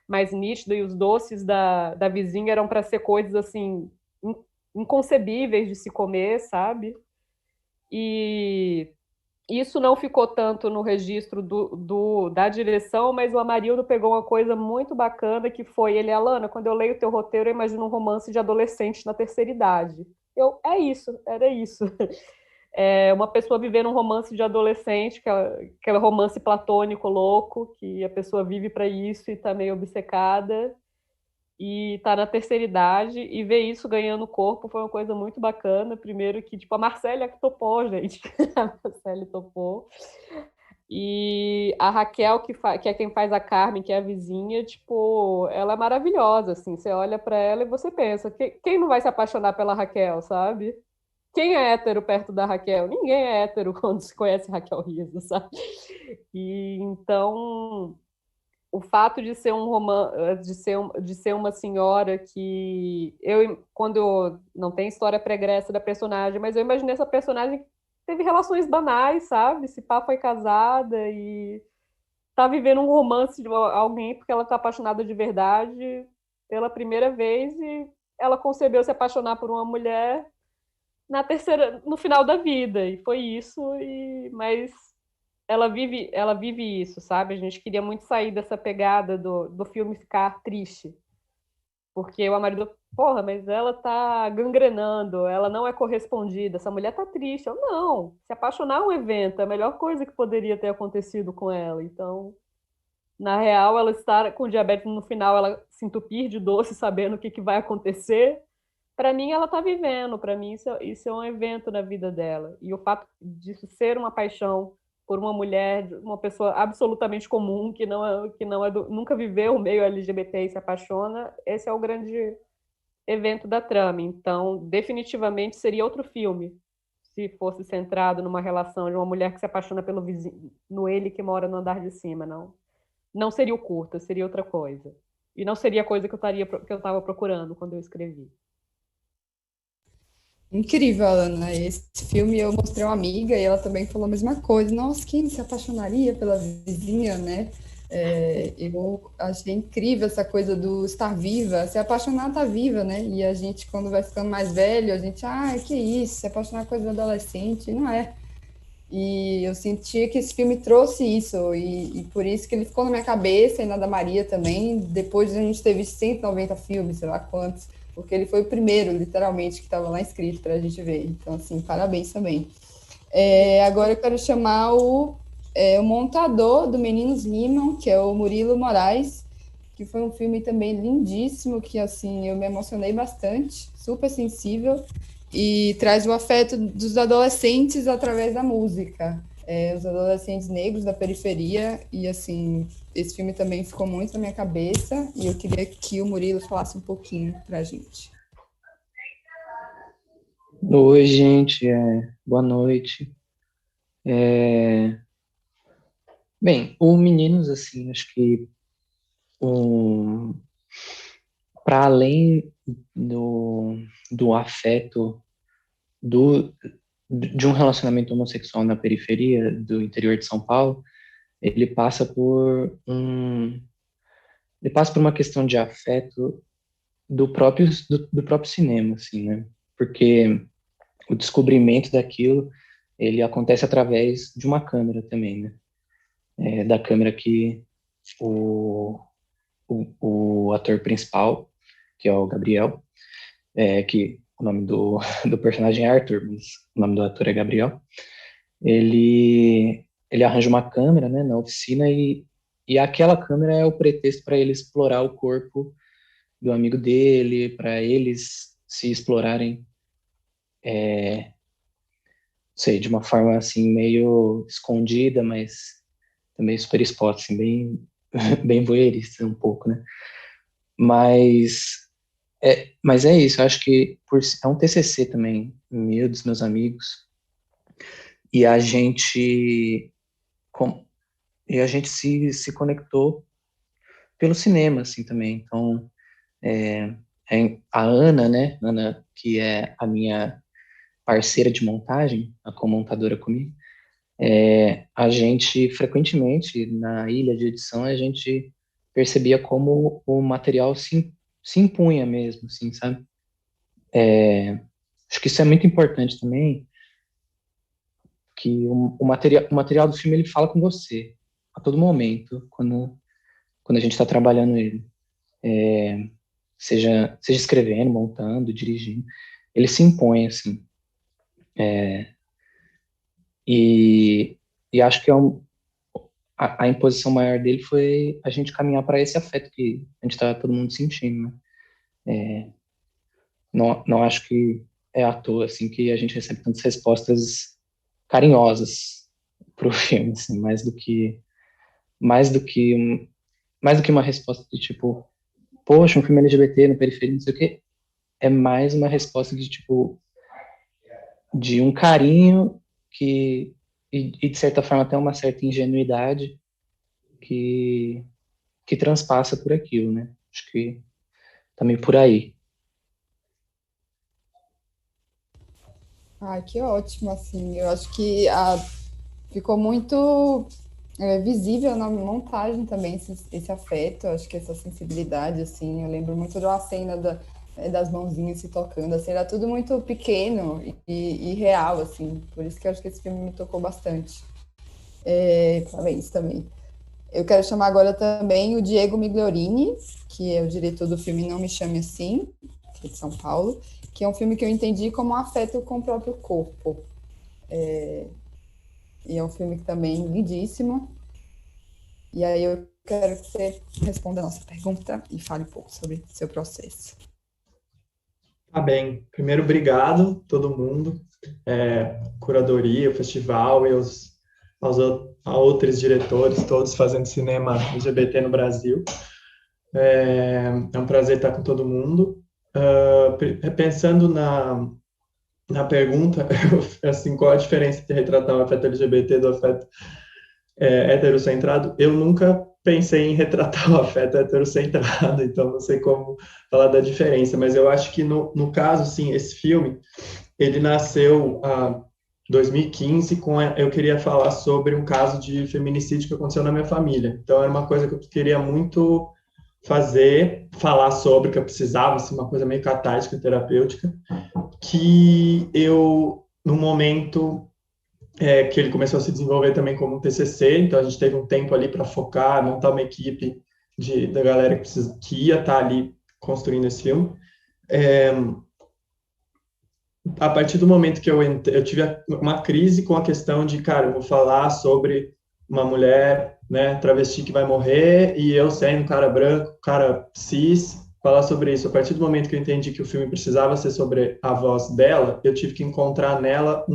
mais nítida, e os doces da vizinha eram para ser coisas assim inconcebíveis de se comer, sabe? E isso não ficou tanto no registro da direção, mas o Amarildo pegou uma coisa muito bacana, que foi ele, Alana, quando eu leio o teu roteiro, eu imagino um romance de adolescente na terceira idade. Era isso. É uma pessoa vivendo um romance de adolescente, aquele romance platônico louco, que a pessoa vive para isso e está meio obcecada, e está na terceira idade, e ver isso ganhando corpo foi uma coisa muito bacana. Primeiro que, tipo, a Marcélia que topou, gente. A Marcélia topou. E a Raquel, que é quem faz a Carmen, que é a vizinha, tipo, ela é maravilhosa, assim. Você olha para ela e você pensa, quem não vai se apaixonar pela Raquel, sabe? Quem é hétero perto da Raquel? Ninguém é hétero quando se conhece Raquel Rizzo, sabe? E então o fato de ser um romance, de ser uma senhora que quando não tem história pregressa da personagem, mas eu imaginei essa personagem que teve relações banais, sabe? Se pá foi casada e tá vivendo um romance de alguém porque ela tá apaixonada de verdade pela primeira vez, e ela concebeu se apaixonar por uma mulher no final da vida, e foi isso, mas ela vive isso, sabe? A gente queria muito sair dessa pegada do filme ficar triste, porque o marido, porra, mas ela tá gangrenando, ela não é correspondida, essa mulher tá triste. Eu, não, se apaixonar é um evento, é a melhor coisa que poderia ter acontecido com ela. Então, na real, ela está com diabetes no final, ela se entupir de doce, sabendo o que vai acontecer. Para mim, ela está vivendo, para mim, isso é um evento na vida dela. E o fato disso ser uma paixão por uma mulher, uma pessoa absolutamente comum, nunca viveu o meio LGBT e se apaixona, esse é o grande evento da trama. Então, definitivamente seria outro filme se fosse centrado numa relação de uma mulher que se apaixona pelo vizinho, no ele que mora no andar de cima, não. Não seria o curta, seria outra coisa. E não seria a coisa que eu estava procurando quando eu escrevi. Incrível, Ana. Esse filme eu mostrei a uma amiga e ela também falou a mesma coisa. Nossa, quem se apaixonaria pela vizinha, né? Eu achei incrível essa coisa do estar viva. Se apaixonar, tá viva, né? E a gente, quando vai ficando mais velho, a gente, que isso? Se apaixonar é coisa de adolescente. Não é. E eu sentia que esse filme trouxe isso, e por isso que ele ficou na minha cabeça, e na da Maria também, depois de a gente ter visto 190 filmes, sei lá quantos, porque ele foi o primeiro, literalmente, que estava lá escrito para a gente ver. Então, assim, parabéns também. Agora eu quero chamar o montador do Meninos Rimam, que é o Murilo Moraes, que foi um filme também lindíssimo, que, assim, eu me emocionei bastante, super sensível, e traz o afeto dos adolescentes através da música. Os adolescentes negros da periferia, e, assim, esse filme também ficou muito na minha cabeça, e eu queria que o Murilo falasse um pouquinho pra gente. Oi, gente, boa noite. Bem, o Meninos, assim, acho que para além do afeto de um relacionamento homossexual na periferia do interior de São Paulo, ele passa por uma questão de afeto do próprio cinema, assim, né? Porque o descobrimento daquilo, ele acontece através de uma câmera também, né? Da câmera que o ator principal, que é o Gabriel, que o nome do personagem é Arthur, mas o nome do ator é Gabriel, ele arranja uma câmera, né, na oficina, e aquela câmera é o pretexto para ele explorar o corpo do amigo dele, para eles se explorarem, sei, de uma forma assim meio escondida, mas também super exposta, assim, bem voyeurista um pouco, né? Mas é isso, eu acho que é um TCC também, meu, dos meus amigos, e a gente se conectou pelo cinema, assim, também. Então, a Ana, né, Ana, que é a minha parceira de montagem, a comontadora comigo, a gente, frequentemente, na ilha de edição, a gente percebia como o material se impunha mesmo, assim, sabe? Acho que isso é muito importante também, que o material do filme, ele fala com você a todo momento, quando a gente está trabalhando ele. Seja escrevendo, montando, dirigindo, ele se impõe, assim. E acho que a imposição maior dele foi a gente caminhar para esse afeto que a gente está todo mundo sentindo, né? Não acho que é à toa, assim, que a gente recebe tantas respostas carinhosas pro filme, assim, mais do que uma resposta de tipo, poxa, um filme LGBT na periferia, não sei o quê, é mais uma resposta de tipo, de um carinho e de certa forma até uma certa ingenuidade que transpassa por aquilo, né? Acho que também por aí. Que ótimo, assim, eu acho que ficou muito visível na montagem também esse afeto, acho que essa sensibilidade, assim, eu lembro muito de uma cena das mãozinhas se tocando, assim, era tudo muito pequeno e real, assim, por isso que eu acho que esse filme me tocou bastante. Parabéns também. Eu quero chamar agora também o Diego Migliorini, que é o diretor do filme Não Me Chame Assim, que é de São Paulo, que é um filme que eu entendi como um afeto com o próprio corpo. E é um filme que também lindíssimo. E aí eu quero que você responda a nossa pergunta e fale um pouco sobre seu processo. Tá bem. Primeiro, obrigado todo mundo, curadoria, o festival e a outros diretores, todos fazendo cinema LGBT no Brasil. É um prazer estar com todo mundo. Pensando na pergunta, assim, qual a diferença de retratar o afeto LGBT do afeto heterocentrado? Eu nunca pensei em retratar o afeto heterocentrado, então não sei como falar da diferença, mas eu acho que no caso, sim, esse filme, ele nasceu em 2015, eu queria falar sobre um caso de feminicídio que aconteceu na minha família, então era uma coisa que eu queria muito falar sobre, que eu precisava, assim, uma coisa meio catártica, terapêutica, que eu, no momento que ele começou a se desenvolver também como um TCC, então a gente teve um tempo ali para focar, montar uma equipe da galera que ia estar ali construindo esse filme. A partir do momento que eu tive uma crise com a questão de, cara, eu vou falar sobre uma mulher, né, travesti que vai morrer, e eu sendo um cara branco, cara cis, falar sobre isso. A partir do momento que eu entendi que o filme precisava ser sobre a voz dela, eu tive que encontrar nela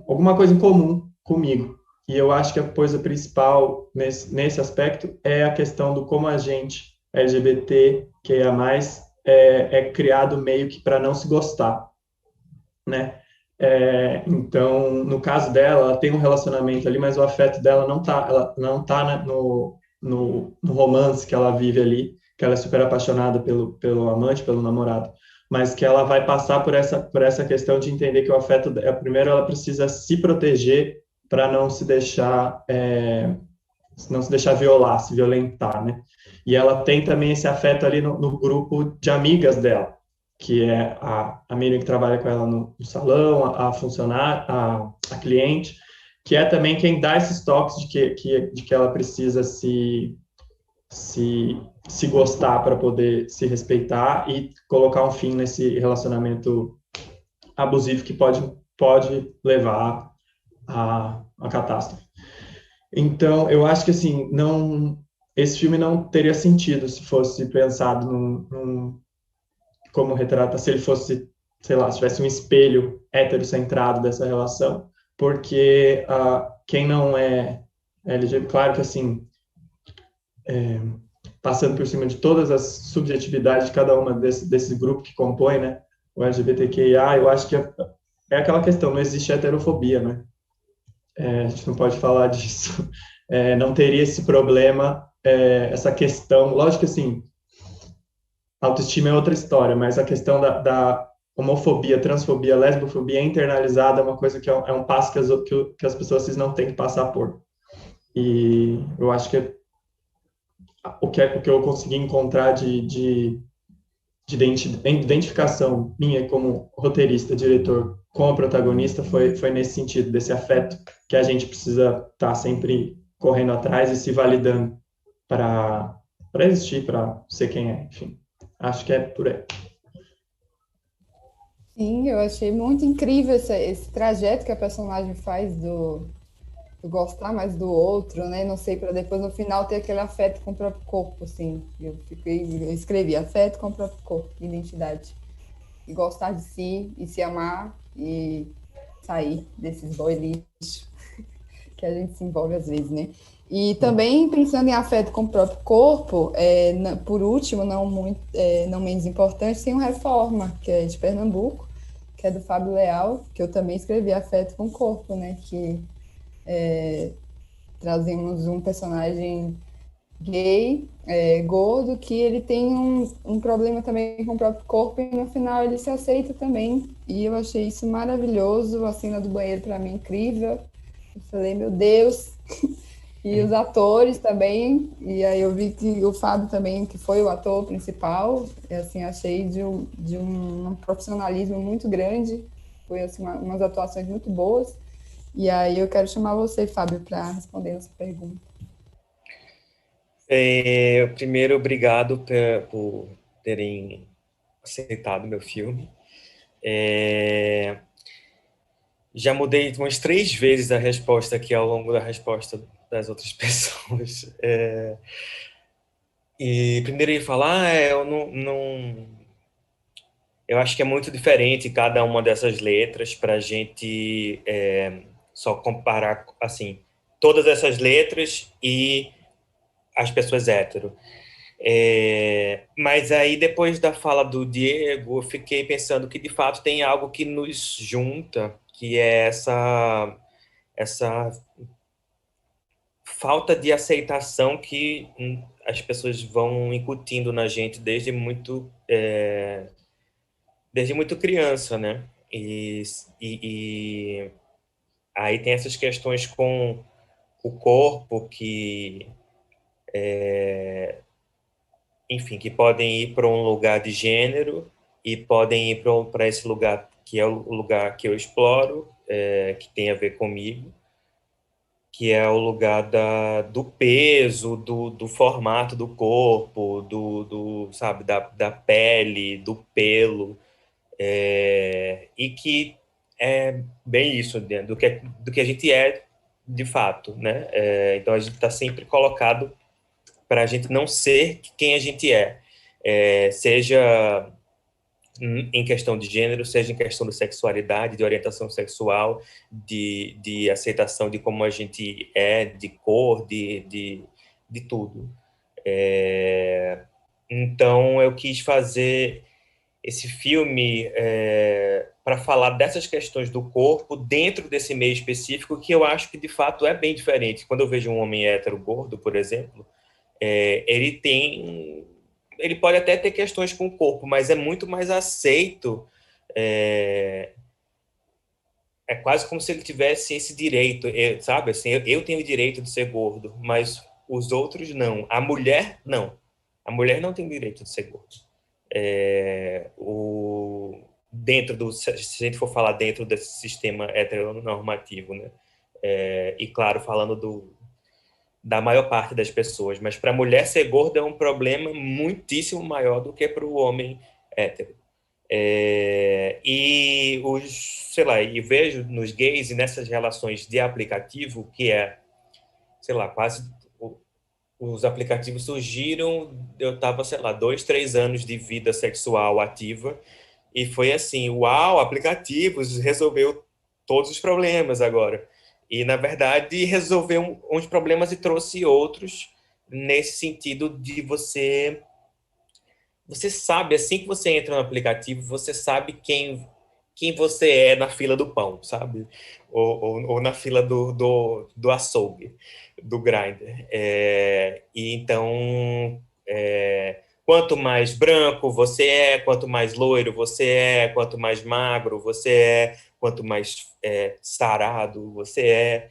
alguma coisa em comum comigo. E eu acho que a coisa principal nesse aspecto é a questão do como a gente, LGBT, que é criado meio que para não se gostar, né? Então, no caso dela, ela tem um relacionamento ali, mas o afeto dela ela não tá no romance que ela vive ali, que ela é super apaixonada pelo amante, pelo namorado, mas que ela vai passar por essa questão de entender que o afeto, primeiro ela precisa se proteger para não se deixar violar, se violentar, né? E ela tem também esse afeto ali no grupo de amigas dela, que é a menina que trabalha com ela no salão, a funcionária, a cliente, que é também quem dá esses toques de que ela precisa se gostar para poder se respeitar e colocar um fim nesse relacionamento abusivo que pode levar a catástrofe. Então, eu acho que assim, esse filme não teria sentido se fosse pensado como retrata, se ele fosse, sei lá, se tivesse um espelho heterocentrado dessa relação, porque quem não é LGBT, claro que assim, passando por cima de todas as subjetividades de cada uma desse grupo que compõe, né, o LGBTQIA, eu acho que é aquela questão, não existe heterofobia, né? A gente não pode falar disso. Não teria esse problema, essa questão, lógico que assim, autoestima é outra história, mas a questão da homofobia, transfobia, lesbofobia internalizada é uma coisa que é um passo que as pessoas cis não têm que passar por. E eu acho que o que eu consegui encontrar de identificação minha como roteirista, diretor, com a protagonista foi nesse sentido, desse afeto que a gente precisa estar sempre correndo atrás e se validando para existir, para ser quem é, enfim. Acho que é por aí. Sim, eu achei muito incrível esse trajeto que a personagem faz do gostar mais do outro, né? Não sei, para depois no final ter aquele afeto com o próprio corpo, assim. Eu escrevi afeto com o próprio corpo, identidade. E gostar de si, e se amar, e sair desses boy lixo que a gente se envolve às vezes, né? E também pensando em afeto com o próprio corpo, por último, não menos importante, tem o Reforma, que é de Pernambuco, que é do Fábio Leal, que eu também escrevi afeto com o corpo, né? Que trazemos um personagem gay, gordo, que ele tem um problema também com o próprio corpo e no final ele se aceita também. E eu achei isso maravilhoso, a cena do banheiro para mim incrível. Eu falei, meu Deus, E os atores também, e aí eu vi que o Fábio também, que foi o ator principal, assim, achei de um profissionalismo muito grande, foi assim, umas atuações muito boas. E aí eu quero chamar você, Fábio, para responder essa pergunta. Primeiro, obrigado por terem aceitado meu filme. Já mudei umas 3 vezes a resposta aqui ao longo da resposta das outras pessoas. E primeiro eu ia falar, eu eu acho que é muito diferente cada uma dessas letras para a gente só comparar assim todas essas letras e as pessoas hétero. Mas aí, depois da fala do Diego, eu fiquei pensando que, de fato, tem algo que nos junta, que é essa falta de aceitação que as pessoas vão incutindo na gente desde muito criança, né? E aí tem essas questões com o corpo enfim, que podem ir para um lugar de gênero e podem ir para esse lugar que é o lugar que eu exploro, que tem a ver comigo, que é o lugar do peso, do formato do corpo, sabe, da pele, do pelo, e que é bem isso, né, do que a gente é de fato, né? Então a gente está sempre colocado para a gente não ser quem a gente seja em questão de gênero, seja em questão de sexualidade, de orientação sexual, de aceitação de como a gente de cor, de tudo. Então, eu quis fazer esse filme para falar dessas questões do corpo dentro desse meio específico, que eu acho que, de fato, é bem diferente. Quando eu vejo um homem hétero gordo, por exemplo, ele pode até ter questões com o corpo, mas é muito mais aceito. É quase como se ele tivesse esse direito, sabe? Assim, eu tenho o direito de ser gordo, mas os outros não. A mulher não. A mulher não tem o direito de ser gordo. Se a gente for falar dentro desse sistema heteronormativo, né? E claro, falando da maior parte das pessoas, mas para a mulher ser gorda é um problema muitíssimo maior do que para o homem hétero. E e vejo nos gays e nessas relações de aplicativo que quase os aplicativos surgiram, eu estava, 2, 3 anos de vida sexual ativa e foi assim, uau, aplicativos, resolveu todos os problemas agora. E, na verdade, resolveu uns problemas e trouxe outros nesse sentido de você sabe, assim que você entra no aplicativo, você sabe quem você é na fila do pão, sabe? Ou na fila do açougue, do Grindr. E então, quanto mais branco você quanto mais loiro você quanto mais magro você quanto mais sarado você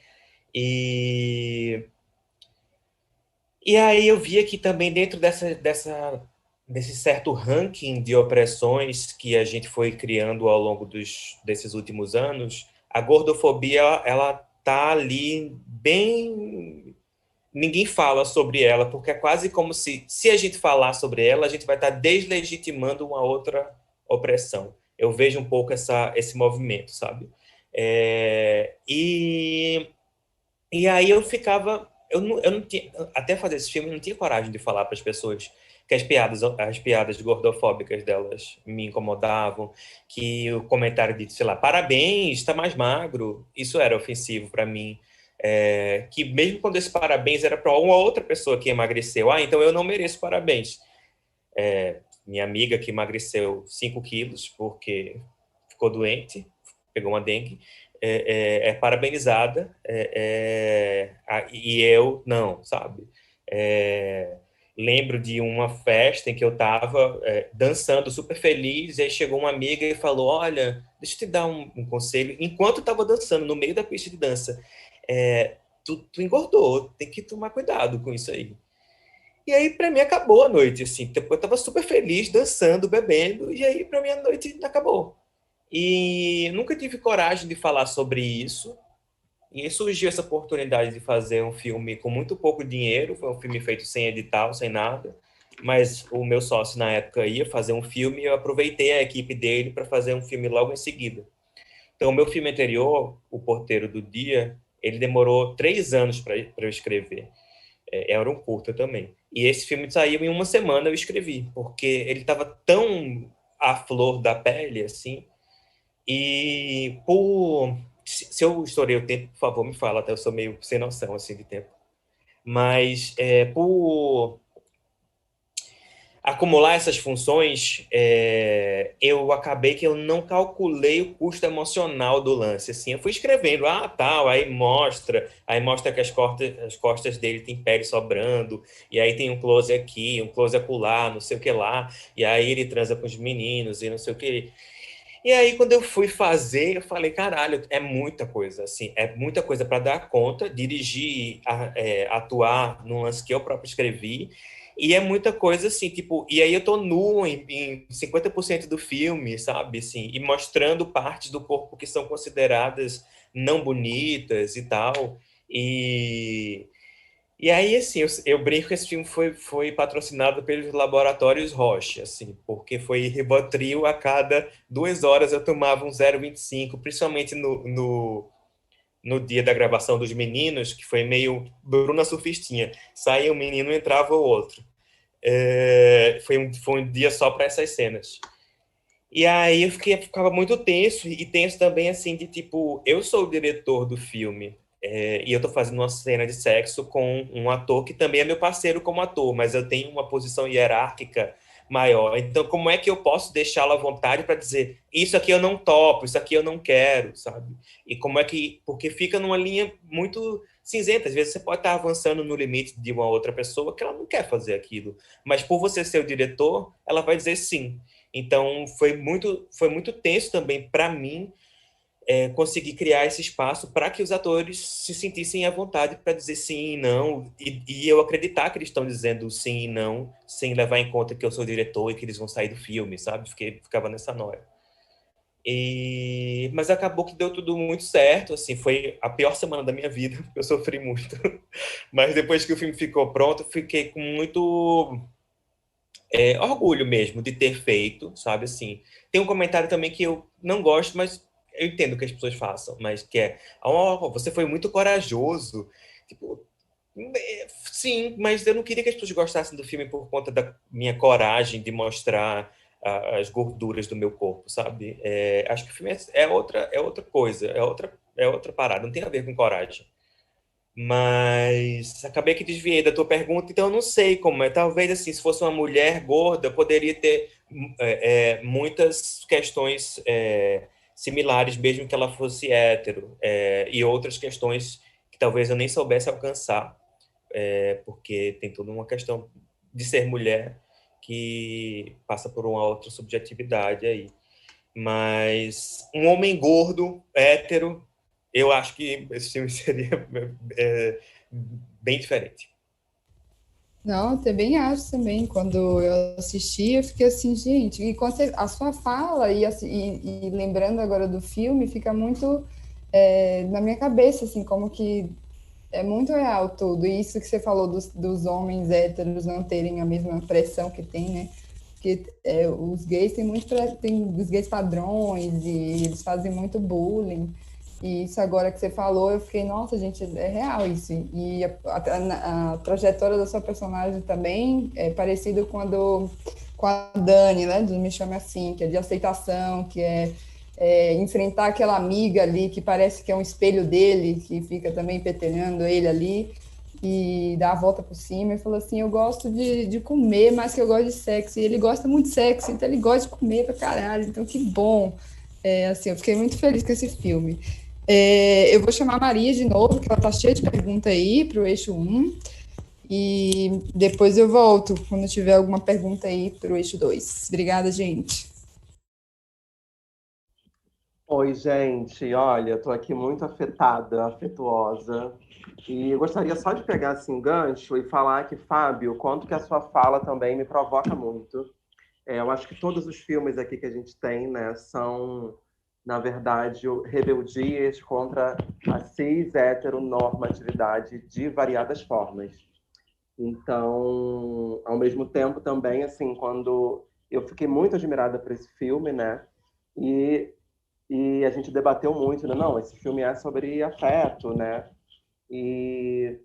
E aí eu via que também dentro desse certo ranking de opressões que a gente foi criando ao longo desses últimos anos, a gordofobia, ela tá ali bem... Ninguém fala sobre ela, porque é quase como se a gente falar sobre ela, a gente vai estar deslegitimando uma outra opressão. Eu vejo um pouco esse movimento, sabe? E aí eu ficava... Eu não tinha, até fazer esse filme, eu não tinha coragem de falar para as pessoas que as piadas gordofóbicas delas me incomodavam, que o comentário de, parabéns, está mais magro, isso era ofensivo para mim. Que mesmo quando esse parabéns era para uma outra pessoa que emagreceu, então eu não mereço parabéns. Minha amiga que emagreceu 5 quilos porque ficou doente, pegou uma dengue, parabenizada, e eu não, sabe? Lembro de uma festa em que eu estava dançando super feliz, e aí chegou uma amiga e falou, olha, deixa eu te dar um conselho. Enquanto eu estava dançando, no meio da pista de dança, tu engordou, tem que tomar cuidado com isso aí. E aí, para mim, acabou a noite, assim. Tipo, eu tava super feliz, dançando, bebendo, e aí, para mim, a noite acabou. E nunca tive coragem de falar sobre isso. E aí surgiu essa oportunidade de fazer um filme com muito pouco dinheiro. Foi um filme feito sem edital, sem nada. Mas o meu sócio, na época, ia fazer um filme e eu aproveitei a equipe dele para fazer um filme logo em seguida. Então, o meu filme anterior, O Porteiro do Dia, ele demorou 3 anos para eu escrever. Era um curta também. E esse filme saiu em uma semana, eu escrevi, porque ele estava tão à flor da pele, assim, e se eu estourei o tempo, por favor, me fala, até eu sou meio sem noção, assim, de tempo. Mas, por acumular essas funções, eu acabei que eu não calculei o custo emocional do lance. Assim, eu fui escrevendo, tal, aí mostra que as costas dele tem pele sobrando, e aí tem um close aqui, um close acolá, não sei o que lá, e aí ele transa com os meninos e não sei o que. E aí, quando eu fui fazer, eu falei, caralho, é muita coisa, assim, é muita coisa para dar conta, dirigir, atuar num lance que eu próprio escrevi, e é muita coisa, assim, tipo, e aí eu tô nu em 50% do filme, sabe, assim, e mostrando partes do corpo que são consideradas não bonitas e tal, e aí, assim, eu brinco que esse filme foi patrocinado pelos laboratórios Roche, assim, porque foi Rivotril a cada 2 horas eu tomava um 0,25, principalmente no dia da gravação dos meninos, que foi meio Bruna Surfistinha. Saía um menino, entrava o outro. Foi um dia só para essas cenas. E aí eu ficava muito tenso, e tenso também, assim, de tipo, eu sou o diretor do filme, e eu tô fazendo uma cena de sexo com um ator que também é meu parceiro como ator, mas eu tenho uma posição hierárquica maior. Então, como é que eu posso deixá-lo à vontade para dizer, isso aqui eu não topo, isso aqui eu não quero, sabe? E como é que... Porque fica numa linha muito cinzenta. Às vezes você pode estar avançando no limite de uma outra pessoa que ela não quer fazer aquilo, mas por você ser o diretor, ela vai dizer sim. Então, foi muito tenso também para mim conseguir criar esse espaço para que os atores se sentissem à vontade para dizer sim e não, e eu acreditar que eles estão dizendo sim e não, sem levar em conta que eu sou diretor e que eles vão sair do filme, sabe? Ficava nessa noia. Mas acabou que deu tudo muito certo, assim, foi a pior semana da minha vida, porque eu sofri muito. Mas depois que o filme ficou pronto, eu fiquei com muito... orgulho mesmo de ter feito, sabe, assim. Tem um comentário também que eu não gosto, mas eu entendo que as pessoas façam, mas que você foi muito corajoso. Tipo, sim, mas eu não queria que as pessoas gostassem do filme por conta da minha coragem de mostrar as gorduras do meu corpo, sabe? Acho que o filme é outra coisa, é outra parada, não tem a ver com coragem. Mas acabei que desviei da tua pergunta, então eu não sei como é. Talvez, assim, se fosse uma mulher gorda, poderia ter muitas questões similares, mesmo que ela fosse hétero, e outras questões que talvez eu nem soubesse alcançar, porque tem toda uma questão de ser mulher que passa por uma outra subjetividade aí. Mas um homem gordo, hétero, eu acho que esse filme seria bem diferente. Não, eu também acho também. Quando eu assisti, eu fiquei assim, gente, e quando a sua fala e lembrando agora do filme, fica muito na minha cabeça, assim, como que é muito real tudo. E isso que você falou dos homens héteros não terem a mesma pressão que tem, né? Porque os gays tem os gays padrões e eles fazem muito bullying. E isso agora que você falou, eu fiquei, nossa, gente, é real isso. E a trajetória da sua personagem também é parecido com a Dani, né? Do Me Chame Assim, que é de aceitação, que enfrentar aquela amiga ali que parece que é um espelho dele, que fica também petelhando ele ali, e dar a volta por cima e falou assim, eu gosto de comer, mas que eu gosto de sexo. E ele gosta muito de sexo, então ele gosta de comer pra caralho, então que bom. Assim, eu fiquei muito feliz com esse filme. Eu vou chamar a Maria de novo, que ela tá cheia de perguntas aí pro eixo 1, e depois eu volto, quando tiver alguma pergunta aí pro eixo 2. Obrigada, gente. Oi, gente. Olha, estou aqui muito afetada, afetuosa. E eu gostaria só de pegar assim um gancho e falar que, Fábio, quanto que a sua fala também me provoca muito. Eu acho que todos os filmes aqui que a gente tem, né, são, na verdade, rebeldias contra a cis-heteronormatividade de variadas formas. Então, ao mesmo tempo também, assim, quando eu fiquei muito admirada por esse filme, né, e, e a gente debateu muito, né, não, esse filme é sobre afeto, né, e,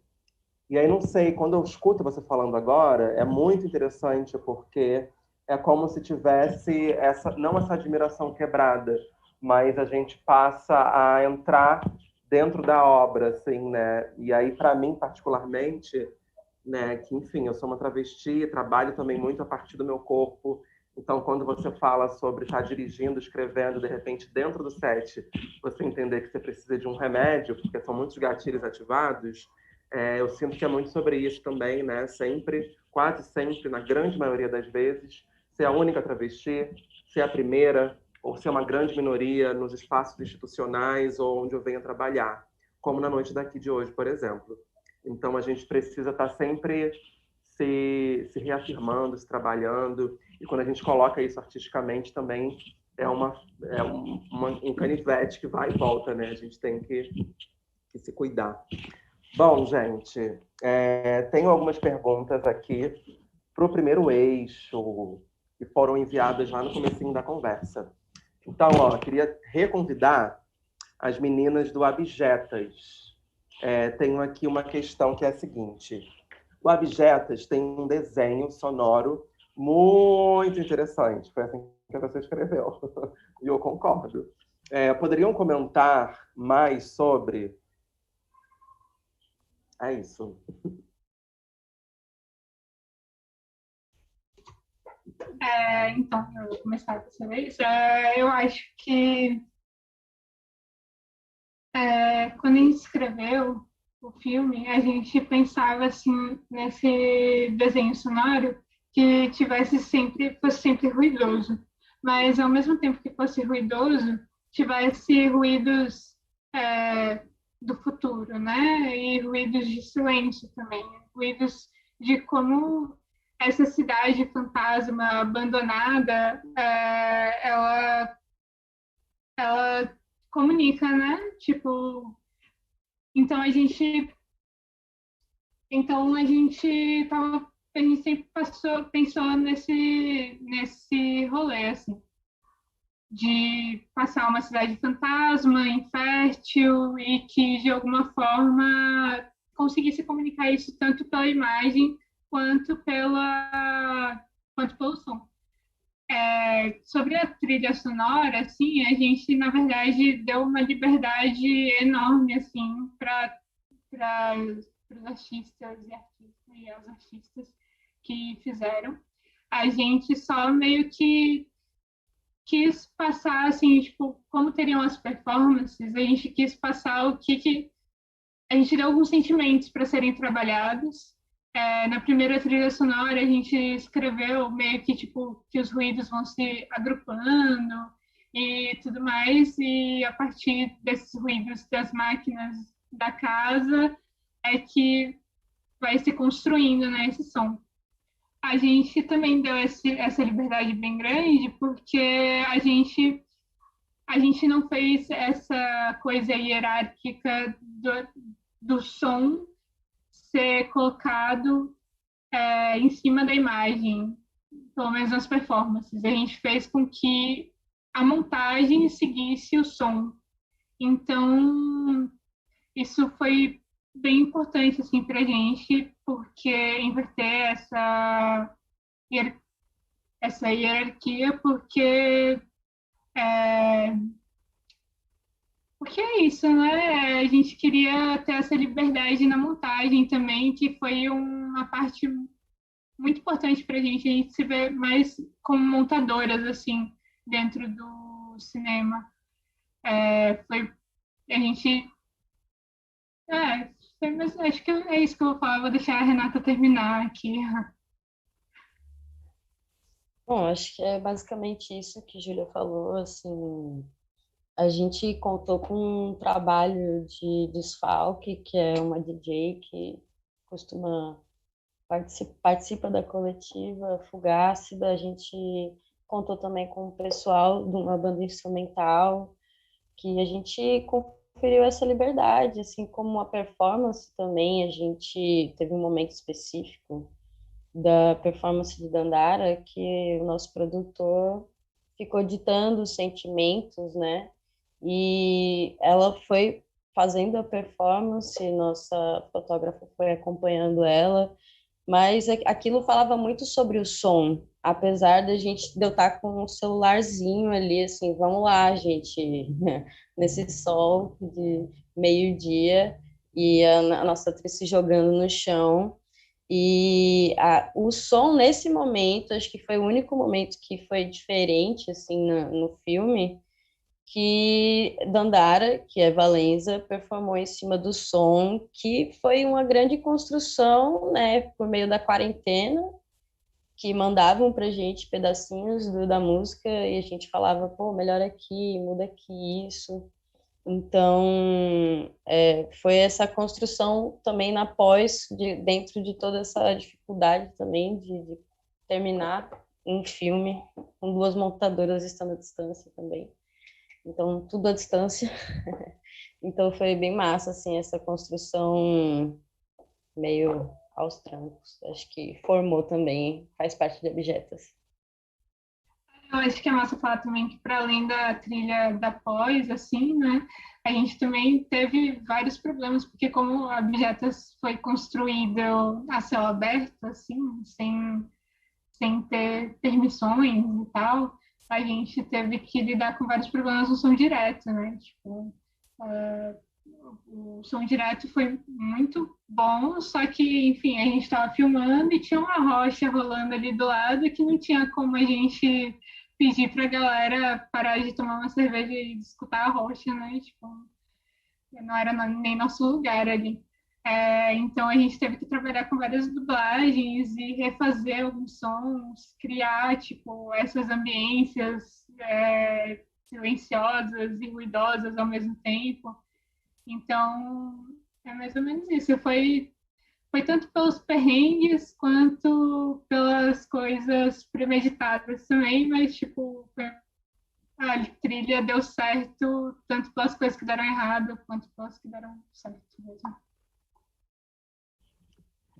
e aí não sei, quando eu escuto você falando agora, é muito interessante porque é como se tivesse essa, não essa admiração quebrada, mas a gente passa a entrar dentro da obra, assim, né, e aí para mim particularmente, né? Que, enfim, eu sou uma travesti, trabalho também muito a partir do meu corpo. Então, quando você fala sobre estar dirigindo, escrevendo, de repente, dentro do set, você entender que você precisa de um remédio, porque são muitos gatilhos ativados, eu sinto que é muito sobre isso também, né? Sempre, quase sempre, na grande maioria das vezes, ser a única travesti, ser a primeira, ou ser uma grande minoria nos espaços institucionais ou onde eu venha trabalhar, como na noite daqui de hoje, por exemplo. Então, a gente precisa estar sempre se reafirmando, se trabalhando. E quando a gente coloca isso artisticamente, também um canivete que vai e volta, né? A gente tem que se cuidar. Bom, gente, tenho algumas perguntas aqui para o primeiro eixo, que foram enviadas lá no comecinho da conversa. Então, queria reconvidar as meninas do Abjetas. Tenho aqui uma questão que é a seguinte. O Abjetas tem um desenho sonoro muito interessante. Foi assim que você escreveu. E eu concordo. Poderiam comentar mais sobre... É isso. Então, eu vou começar dessa vez. Eu acho que quando a gente escreveu o filme, a gente pensava assim nesse desenho sonoro que fosse sempre ruidoso, mas ao mesmo tempo que fosse ruidoso, tivesse ruídos do futuro, né? E ruídos de silêncio também, ruídos de como essa cidade fantasma abandonada, ela comunica, né? Tipo, então a gente a gente sempre pensou nesse rolê, assim, de passar uma cidade fantasma, infértil, e que, de alguma forma, conseguisse comunicar isso tanto pela imagem quanto pelo som. Sobre a trilha sonora, assim, a gente, na verdade, deu uma liberdade enorme, assim, para os artistas e as artistas que fizeram. A gente só meio que quis passar, assim, tipo, como teriam as performances, a gente quis passar a gente deu alguns sentimentos para serem trabalhados. Na primeira trilha sonora, a gente escreveu meio que, tipo, que os ruídos vão se agrupando e tudo mais, e a partir desses ruídos das máquinas da casa é que vai se construindo, né, esse som. A gente também deu essa liberdade bem grande porque a gente não fez essa coisa hierárquica do som ser colocado em cima da imagem, pelo menos nas performances. A gente fez com que a montagem seguisse o som. Então, isso foi bem importante assim, para a gente, porque inverter essa hierarquia, porque é isso, né? A gente queria ter essa liberdade na montagem também, que foi uma parte muito importante para a gente se vê mais como montadoras, assim, dentro do cinema. A gente... mas acho que é isso que eu vou falar. Vou deixar a Renata terminar aqui. Bom, acho que é basicamente isso que a Júlia falou, assim, a gente contou com um trabalho de desfalque, que é uma DJ que costuma participa da coletiva Fugácida. A gente contou também com o pessoal de uma banda instrumental, que a gente conferiu essa liberdade, assim como uma performance também. A gente teve um momento específico da performance de Dandara, que o nosso produtor ficou ditando os sentimentos, né? E ela foi fazendo a performance, nossa fotógrafa foi acompanhando ela, mas aquilo falava muito sobre o som, apesar de eu estar com um celularzinho ali, assim, vamos lá, gente, nesse sol de meio-dia, e a nossa atriz se jogando no chão. E o som, nesse momento, acho que foi o único momento que foi diferente, assim, no filme, que Dandara, que é Valenza, performou em cima do som, que foi uma grande construção, né, por meio da quarentena, que mandavam pra gente pedacinhos da música, e a gente falava, pô, melhor aqui, muda aqui, isso. Então, foi essa construção também na pós, dentro de toda essa dificuldade também de terminar um filme com duas montadoras estando à distância também. Então, tudo à distância. Então, foi bem massa, assim, essa construção meio aos trancos. Acho que formou também, faz parte de Objetas. Eu acho que é massa falar também que, para além da trilha da pós, assim, né, a gente também teve vários problemas, porque como a Objetas foi construída a céu aberto, assim, sem ter permissões e tal, a gente teve que lidar com vários problemas no som direto, né, tipo, o som direto foi muito bom, só que, enfim, a gente estava filmando e tinha uma rocha rolando ali do lado que não tinha como a gente pedir para a galera parar de tomar uma cerveja e escutar a rocha, né? Tipo, não era nem nosso lugar ali. Então a gente teve que trabalhar com várias dublagens e refazer alguns sons, criar tipo essas ambiências silenciosas e ruidosas ao mesmo tempo. Então é mais ou menos isso. Foi tanto pelos perrengues quanto pelas coisas premeditadas também, mas tipo a trilha deu certo tanto pelas coisas que deram errado quanto pelas que deram certo mesmo.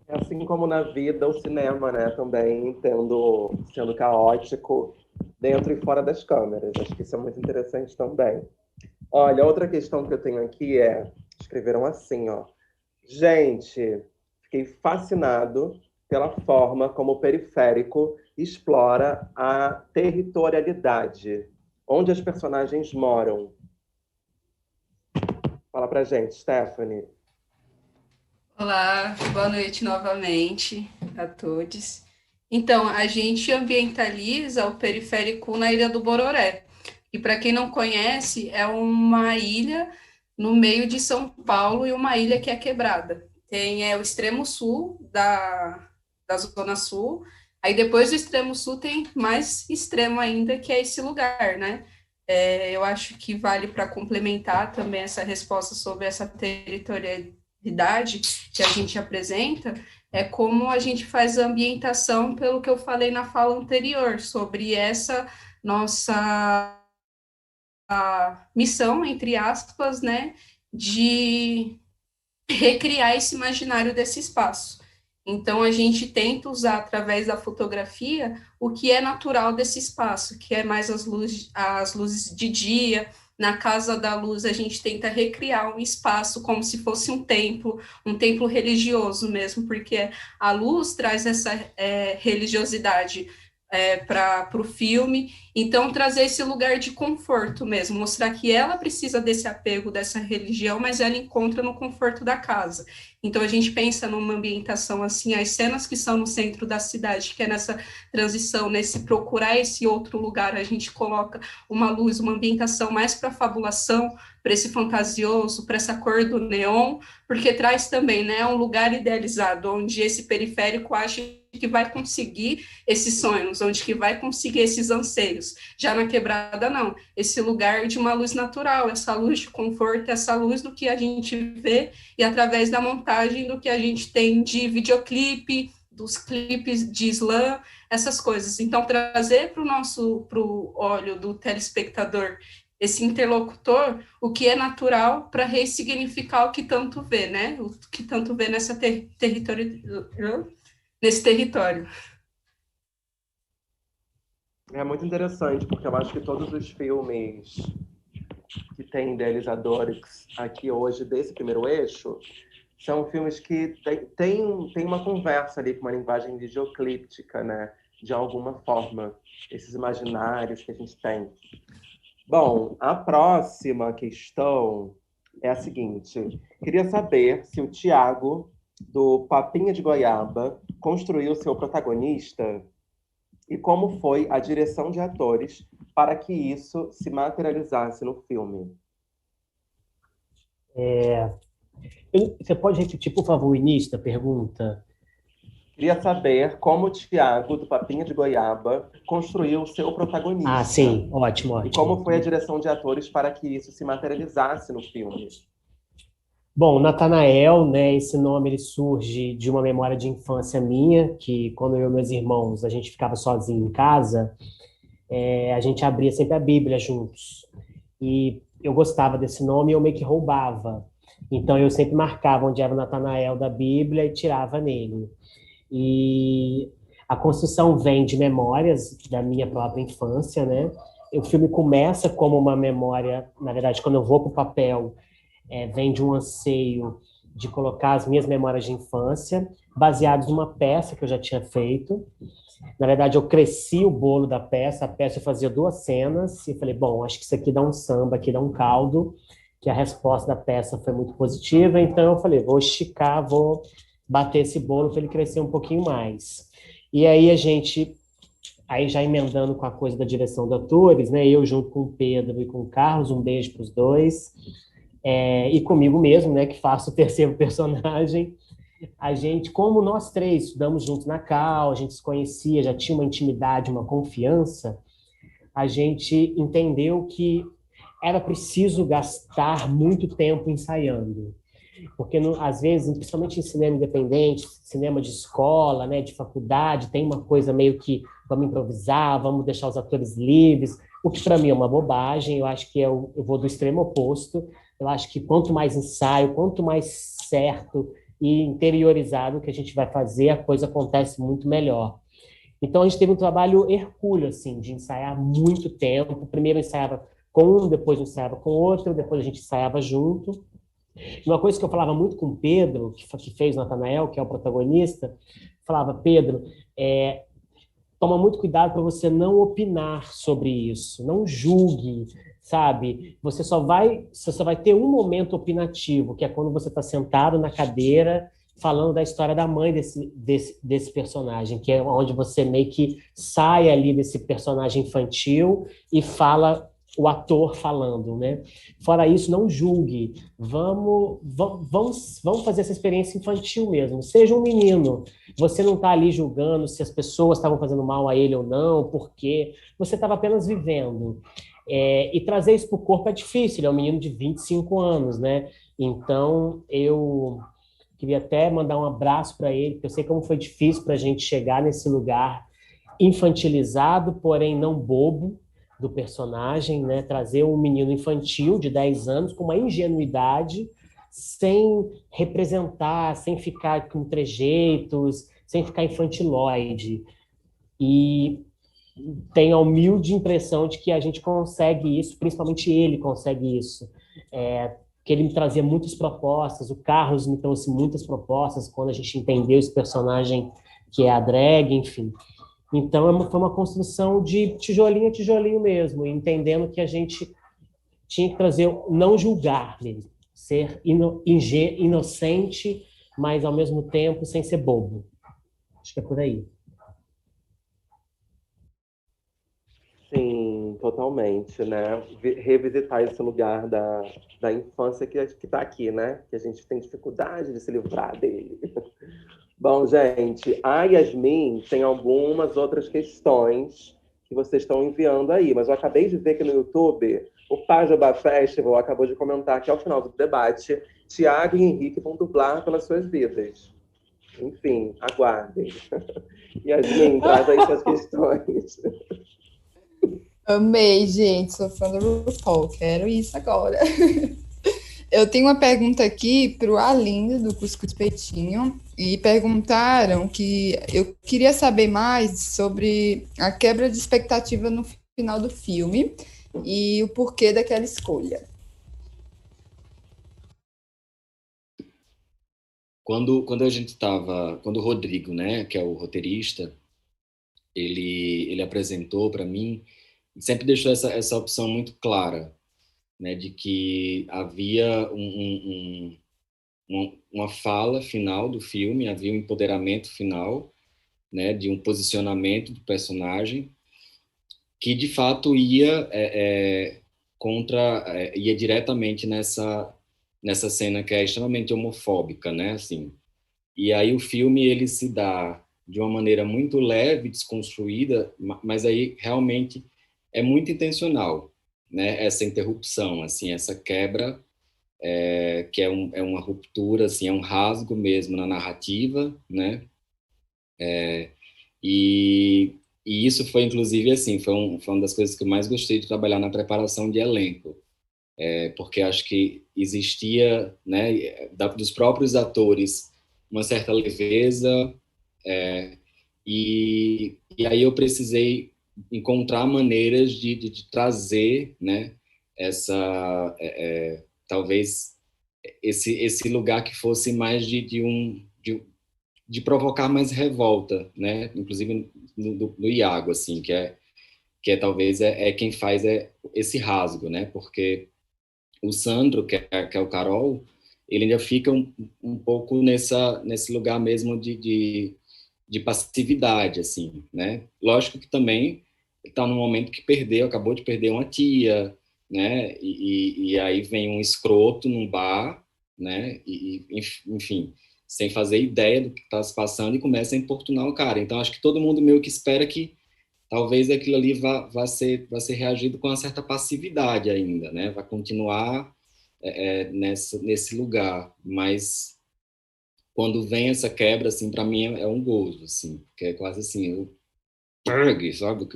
Assim como na vida, o cinema, né, também sendo caótico dentro e fora das câmeras. Acho que isso é muito interessante também. Olha, outra questão que eu tenho aqui escreveram assim, ó. Gente, fiquei fascinado pela forma como o Periférico explora a territorialidade, onde as personagens moram. Fala pra gente, Stephanie. Olá, boa noite novamente a todos. Então, a gente ambientaliza o Periférico na Ilha do Bororé. E para quem não conhece, é uma ilha no meio de São Paulo e uma ilha que é quebrada. Tem o extremo sul da Zona Sul, aí depois do extremo sul tem mais extremo ainda, que é esse lugar, né? Eu acho que vale para complementar também essa resposta sobre essa territorialidade que a gente apresenta, é como a gente faz a ambientação, pelo que eu falei na fala anterior, sobre essa nossa missão, entre aspas, né, de recriar esse imaginário desse espaço. Então, a gente tenta usar, através da fotografia, o que é natural desse espaço, que é mais as luzes de dia. Na Casa da Luz, a gente tenta recriar um espaço como se fosse um templo religioso mesmo, porque a luz traz essa religiosidade para o filme. Então, trazer esse lugar de conforto mesmo, mostrar que ela precisa desse apego, dessa religião, mas ela encontra no conforto da casa. Então, a gente pensa numa ambientação assim, as cenas que são no centro da cidade, que é nessa transição, nesse procurar esse outro lugar, a gente coloca uma luz, uma ambientação mais para a fabulação, para esse fantasioso, para essa cor do neon, porque traz também, né, um lugar idealizado, onde esse periférico age que vai conseguir esses sonhos, onde que vai conseguir esses anseios. Já na Quebrada, não. Esse lugar de uma luz natural, essa luz de conforto, essa luz do que a gente vê e através da montagem do que a gente tem de videoclipe, dos clipes de slam, essas coisas. Então, trazer para o olho do telespectador esse interlocutor, o que é natural para ressignificar o que tanto vê, né? O que tanto vê nesse território. É muito interessante, porque eu acho que todos os filmes que têm idealizadores aqui hoje desse primeiro eixo são filmes que tem uma conversa ali com uma linguagem videoclíptica, né? De alguma forma, esses imaginários que a gente tem. Bom, a próxima questão é a seguinte. Queria saber se o Tiago, do Papinha de Goiaba, construiu seu protagonista e como foi a direção de atores para que isso se materializasse no filme. Você pode repetir, por favor, o início da pergunta? Queria saber como o Tiago, do Papinha de Goiaba, construiu o seu protagonista. Ah, sim. Ótimo, ótimo. E como foi a direção de atores para que isso se materializasse no filme. Bom, Natanael, né, esse nome ele surge de uma memória de infância minha, que quando eu e meus irmãos, a gente ficava sozinho em casa, a gente abria sempre a Bíblia juntos. E eu gostava desse nome e eu meio que roubava. Então eu sempre marcava onde era o Natanael da Bíblia e tirava nele. E a construção vem de memórias da minha própria infância, né? O filme começa como uma memória, na verdade, quando eu vou para o papel, vem de um anseio de colocar as minhas memórias de infância, baseados numa peça que eu já tinha feito. Na verdade, eu cresci o bolo da peça, a peça eu fazia 2 cenas, e falei, bom, acho que isso aqui dá um samba, aqui dá um caldo, que a resposta da peça foi muito positiva, então eu falei, vou esticar, vou bater esse bolo para ele crescer um pouquinho mais. E aí aí já emendando com a coisa da direção de atores, né, eu junto com o Pedro e com o Carlos, um beijo para os dois, e comigo mesmo, né, que faço o terceiro personagem, a gente, como nós 3 estudamos juntos na Cal, a gente se conhecia, já tinha uma intimidade, uma confiança, a gente entendeu que era preciso gastar muito tempo ensaiando. Porque, às vezes, principalmente em cinema independente, cinema de escola, né, de faculdade, tem uma coisa meio que vamos improvisar, vamos deixar os atores livres, o que para mim é uma bobagem. Eu acho que eu vou do extremo oposto. Eu acho que quanto mais ensaio, quanto mais certo e interiorizado que a gente vai fazer, a coisa acontece muito melhor. Então, a gente teve um trabalho hercúleo, assim, de ensaiar muito tempo. Primeiro ensaiava com um, depois ensaiava com outro, depois a gente ensaiava junto. Uma coisa que eu falava muito com o Pedro, que fez o Natanael, que é o protagonista, falava, Pedro, toma muito cuidado para você não opinar sobre isso, não julgue, sabe? Você só vai ter um momento opinativo, que é quando você está sentado na cadeira falando da história da mãe desse personagem, que é onde você meio que sai ali desse personagem infantil e fala o ator falando, né? Fora isso, não julgue. Vamos fazer essa experiência infantil mesmo. Seja um menino. Você não está ali julgando se as pessoas estavam fazendo mal a ele ou não, porque você estava apenas vivendo. E trazer isso para o corpo é difícil. Ele é um menino de 25 anos, né? Então, eu queria até mandar um abraço para ele, porque eu sei como foi difícil para a gente chegar nesse lugar infantilizado, porém não bobo, do personagem, né? Trazer um menino infantil de 10 anos com uma ingenuidade, sem representar, sem ficar com trejeitos, sem ficar infantilóide. E tenho a humilde impressão de que a gente consegue isso, principalmente ele consegue isso. Que ele me trazia muitas propostas, o Carlos me trouxe muitas propostas quando a gente entendeu esse personagem que é a drag, enfim. Então, foi uma construção de tijolinho a tijolinho mesmo, entendendo que a gente tinha que trazer, não julgar mesmo, ser inocente, mas, ao mesmo tempo, sem ser bobo. Acho que é por aí. Sim, totalmente, né? Revisitar esse lugar da infância que está aqui, né? Que a gente tem dificuldade de se livrar dele. Bom, gente, a Yasmin tem algumas outras questões que vocês estão enviando aí, mas eu acabei de ver que no YouTube o Pajubá Festival acabou de comentar que ao final do debate, Tiago e Henrique vão dublar pelas suas vidas. Enfim, aguardem. Yasmin, traz aí suas questões. Amei, gente. Sou fã do RuPaul. Quero isso agora. Eu tenho uma pergunta aqui para o Aline, do Cuscuz Peitinho, e perguntaram que eu queria saber mais sobre a quebra de expectativa no final do filme e o porquê daquela escolha. Quando o Rodrigo, né, que é o roteirista, ele apresentou para mim, sempre deixou essa opção muito clara, né, de que havia uma fala final do filme, havia um empoderamento final, né, de um posicionamento do personagem que de fato ia ia diretamente nessa cena que é extremamente homofóbica, né, assim. E aí o filme ele se dá de uma maneira muito leve, desconstruída, mas aí realmente é muito intencional, né, essa interrupção, assim, essa quebra, que é uma ruptura, assim, é um rasgo mesmo na narrativa, né, e isso foi, inclusive, assim, foi uma das coisas que eu mais gostei de trabalhar na preparação de elenco, porque acho que existia, né, dos próprios atores, uma certa leveza, e aí eu precisei encontrar maneiras de trazer, né, talvez esse lugar que fosse mais de provocar mais revolta, né, inclusive no Iago, assim, que talvez quem faz esse rasgo, né, porque o Sandro, que é o Carol, ele ainda fica um pouco nesse lugar mesmo de passividade, assim, né? Lógico que também está num momento que acabou de perder uma tia, né? E aí vem um escroto num bar, né? Enfim, sem fazer ideia do que está se passando e começa a importunar o cara. Então, acho que todo mundo meio que espera que talvez aquilo ali vá ser reagido com uma certa passividade ainda, né? Vai continuar nesse lugar, mas quando vem essa quebra, assim, para mim é um gozo, assim, que é quase assim, sabe?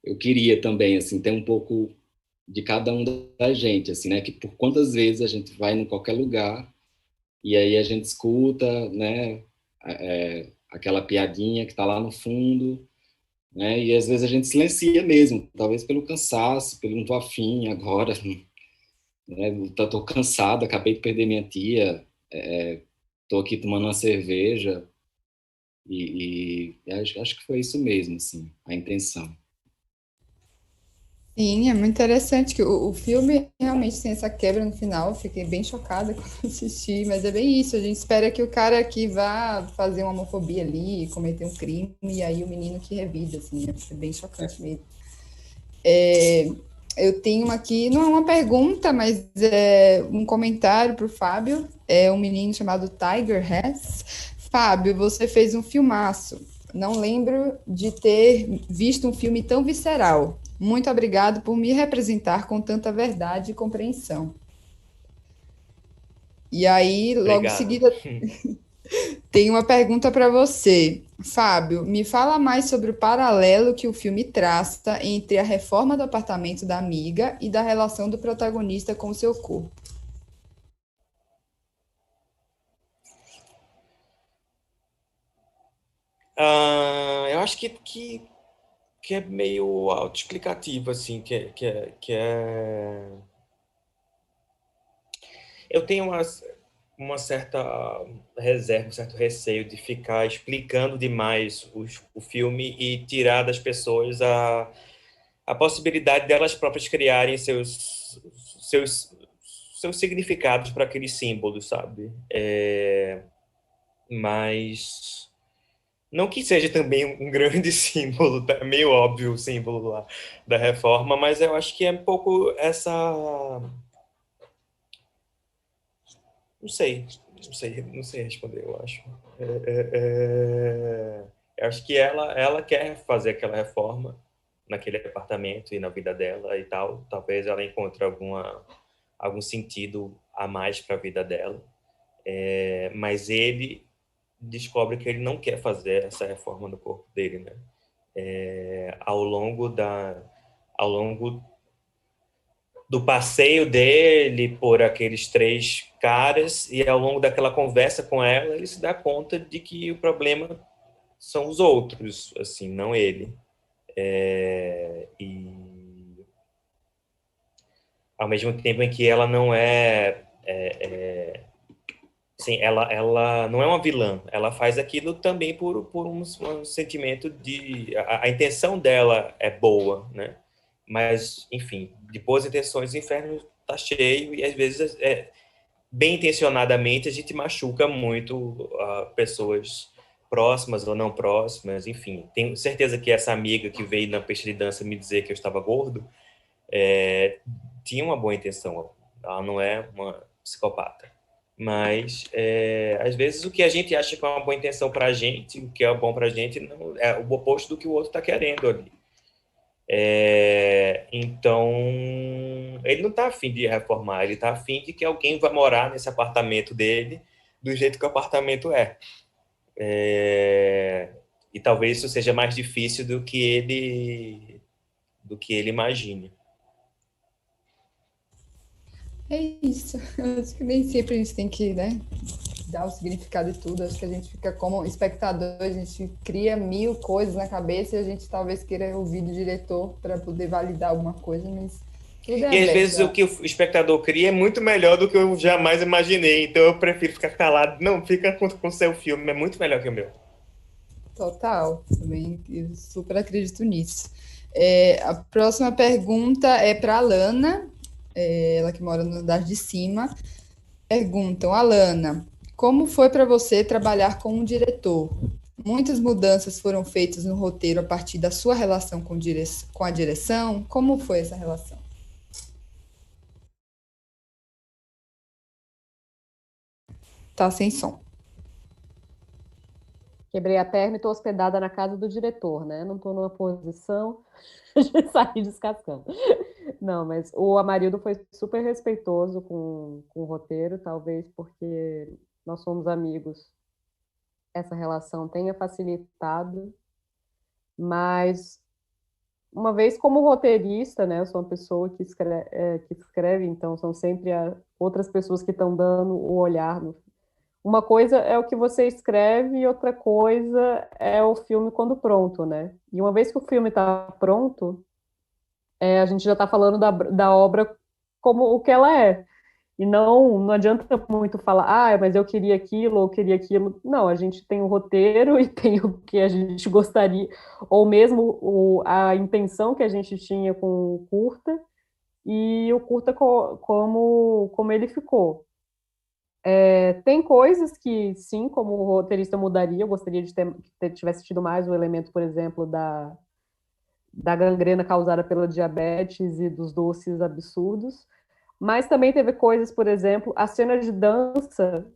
Eu queria também, assim, ter um pouco de cada um da gente, assim, né? Que por quantas vezes a gente vai em qualquer lugar e aí a gente escuta, né? Aquela piadinha que está lá no fundo, né? E às vezes a gente silencia mesmo, talvez pelo cansaço, pelo não tô afim agora, né? Tô cansado, acabei de perder minha tia, tô aqui tomando uma cerveja e acho que foi isso mesmo, assim, a intenção. Sim, é muito interessante que o filme realmente tem essa quebra no final. Eu fiquei bem chocada quando assisti, mas é bem isso. A gente espera que o cara que vá fazer uma homofobia ali, cometer um crime, e aí o menino que revida, assim, é bem chocante mesmo. Eu tenho aqui, não é uma pergunta, mas é um comentário para o Fábio. É um menino chamado Tiger Hess. Fábio, você fez um filmaço. Não lembro de ter visto um filme tão visceral. Muito obrigado por me representar com tanta verdade e compreensão. E aí, logo em Obrigado. seguida, tem uma pergunta para você. Fábio, me fala mais sobre o paralelo que o filme traça entre a reforma do apartamento da amiga e da relação do protagonista com o seu corpo. Eu acho que é meio autoexplicativo, assim, Eu tenho uma certa reserva, um certo receio de ficar explicando demais o filme e tirar das pessoas a possibilidade delas próprias criarem seus significados para aqueles símbolos, sabe? Mas não que seja também um grande símbolo, é meio óbvio o símbolo lá da reforma, mas eu acho que é um pouco essa... Não sei, Não sei responder, eu acho. Eu acho que ela quer fazer aquela reforma naquele apartamento e na vida dela e tal. Talvez ela encontre algum sentido a mais para a vida dela. Mas ele descobre que ele não quer fazer essa reforma no corpo dele, né? Ao longo do passeio dele por aqueles 3 caras e ao longo daquela conversa com ela, ele se dá conta de que o problema são os outros, assim, não ele. E ao mesmo tempo em que ela não assim, ela não é uma vilã, ela faz aquilo também por um sentimento de... A intenção dela é boa, né? Mas, enfim, de boas intenções o inferno está cheio e, às vezes, bem intencionadamente, a gente machuca muito pessoas próximas ou não próximas, enfim. Tenho certeza que essa amiga que veio na pista de dança me dizer que eu estava gordo tinha uma boa intenção, ela não é uma psicopata. Mas, às vezes, o que a gente acha que é uma boa intenção para a gente, o que é bom para a gente, não, é o oposto do que o outro está querendo ali. Então, ele não está afim de reformar, ele está afim de que alguém vá morar nesse apartamento dele do jeito que o apartamento é. E talvez isso seja mais difícil do que ele imagine. É isso. Eu acho que nem sempre a gente tem que, né, dar o significado de tudo. Acho que a gente fica como espectador, a gente cria 1000 coisas na cabeça e a gente talvez queira ouvir do diretor para poder validar alguma coisa, mas tudo é E às vezes o que o espectador cria é muito melhor do que eu jamais imaginei. Então eu prefiro ficar calado. Não, fica com o seu filme, é muito melhor que o meu. Total, também eu super acredito nisso. A próxima pergunta é para a Alana, ela que mora no andar de cima. Perguntam, Alana, como foi para você trabalhar com um diretor? Muitas mudanças foram feitas no roteiro a partir da sua relação com a direção? Como foi essa relação? Tá sem som. Quebrei a perna e estou hospedada na casa do diretor, né? Não estou numa posição de sair descascando. Não, mas o Amarildo foi super respeitoso com o roteiro, talvez porque nós somos amigos, essa relação tenha facilitado, mas uma vez como roteirista, né, eu sou uma pessoa que escreve, então são sempre outras pessoas que estão dando o olhar. Uma coisa é o que você escreve e outra coisa é o filme quando pronto, né? E uma vez que o filme está pronto, a gente já está falando da obra como o que ela é. E não adianta muito falar, mas eu queria aquilo, ou eu queria aquilo. Não, a gente tem o roteiro e tem o que a gente gostaria, ou mesmo a intenção que a gente tinha com o curta, e o curta como ele ficou. Tem coisas que, sim, como roteirista mudaria, eu gostaria de tivesse tido mais o elemento, por exemplo, da gangrena causada pela diabetes e dos doces absurdos, mas também teve coisas, por exemplo, a cena de dança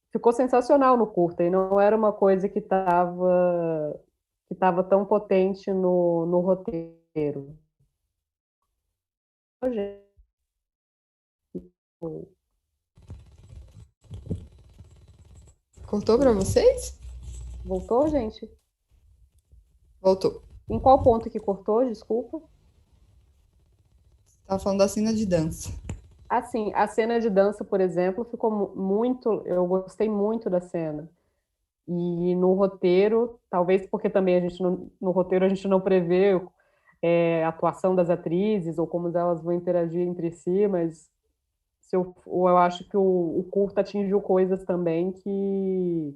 ficou sensacional no curta, e não era uma coisa que estava tão potente no roteiro. Cortou para vocês? Voltou, gente? Voltou. Em qual ponto que cortou? Desculpa. Estava falando da cena de dança. Assim, a cena de dança, por exemplo, ficou muito... Eu gostei muito da cena. E no roteiro, talvez porque também no roteiro a gente não prevê a atuação das atrizes ou como elas vão interagir entre si, mas eu acho que o curta atingiu coisas também que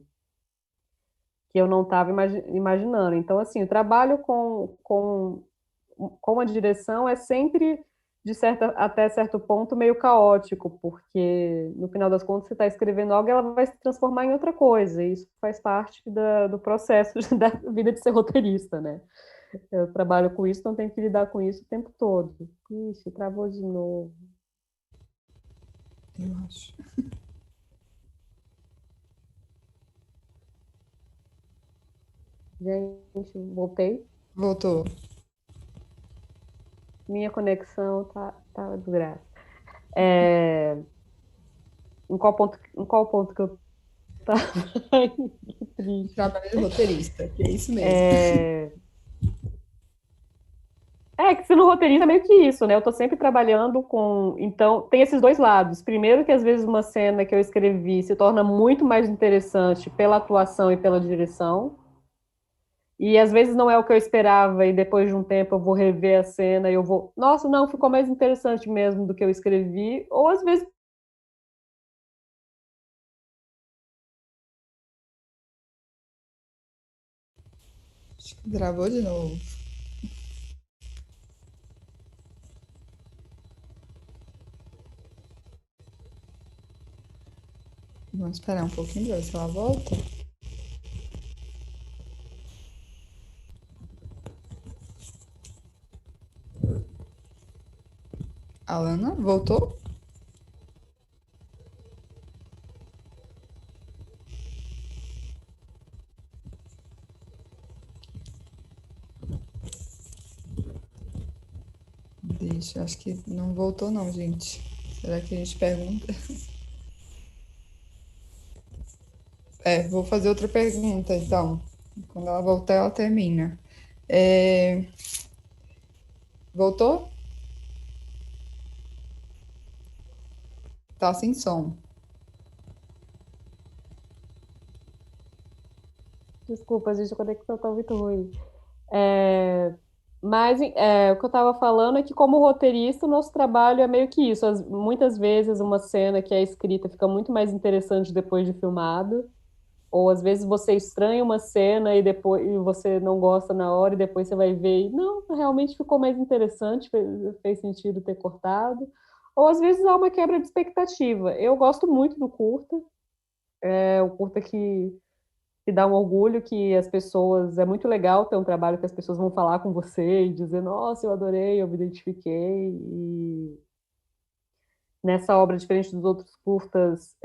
eu não estava imaginando. Então, assim, o trabalho com a direção é sempre, até certo ponto, meio caótico, porque, no final das contas, você está escrevendo algo e ela vai se transformar em outra coisa, e isso faz parte do processo da vida de ser roteirista, né? Eu trabalho com isso, então tenho que lidar com isso o tempo todo. Ixi, travou de novo. Eu acho. Gente, voltei. Voltou. Minha conexão tá desgraça. Em qual ponto que eu tava? Que triste. Trabalho de roteirista, que é isso mesmo. Que sendo roteirista é meio que isso, né? Eu tô sempre trabalhando com... Então, tem esses dois lados. Primeiro que às vezes uma cena que eu escrevi se torna muito mais interessante pela atuação e pela direção. E às vezes não é o que eu esperava, e depois de um tempo eu vou rever a cena e eu vou... Nossa, não, ficou mais interessante mesmo do que eu escrevi. Ou às vezes... Acho que travou de novo. Vamos esperar um pouquinho para ver se ela volta. Alana, voltou? Deixa, acho que não voltou não, gente. Será que a gente pergunta? Vou fazer outra pergunta, então. Quando ela voltar, ela termina. Voltou? Tá sem som. Desculpa, gente, a conexão tá muito ruim. Mas o que eu estava falando é que, como roteirista, o nosso trabalho é meio que isso. Muitas vezes uma cena que é escrita fica muito mais interessante depois de filmado, ou às vezes você estranha uma cena e depois e você não gosta na hora e depois você vai ver e não, realmente ficou mais interessante, fez sentido ter cortado. Ou às vezes há uma quebra de expectativa. Eu gosto muito do curta, o curta que dá um orgulho que as pessoas... É muito legal ter um trabalho que as pessoas vão falar com você e dizer, nossa, eu adorei, eu me identifiquei. E nessa obra, diferente dos outros curtas,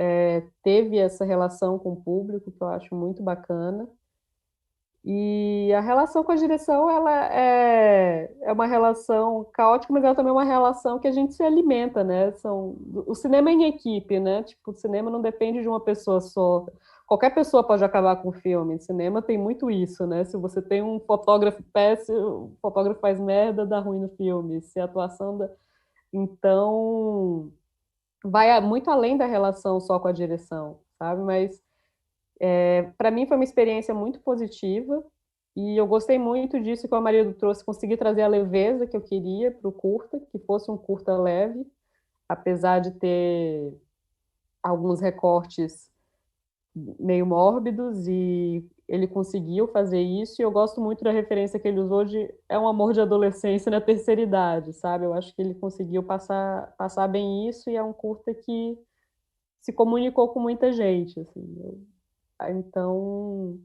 teve essa relação com o público, que eu acho muito bacana. E a relação com a direção, ela é uma relação caótica, mas ela também é uma relação que a gente se alimenta, né? O cinema é em equipe, né? Tipo, o cinema não depende de uma pessoa só. Qualquer pessoa pode acabar com o filme. O cinema tem muito isso, né? Se você tem um fotógrafo péssimo, o fotógrafo faz merda, dá ruim no filme. Se a atuação dá... Então, vai muito além da relação só com a direção, sabe? Mas para mim foi uma experiência muito positiva e eu gostei muito disso que o marido trouxe, consegui trazer a leveza que eu queria para o curta, que fosse um curta leve, apesar de ter alguns recortes meio mórbidos, e ele conseguiu fazer isso. E eu gosto muito da referência que ele usou de é um amor de adolescência na terceira idade, sabe? Eu acho que ele conseguiu passar bem isso, e é um curta que se comunicou com muita gente, assim. Então,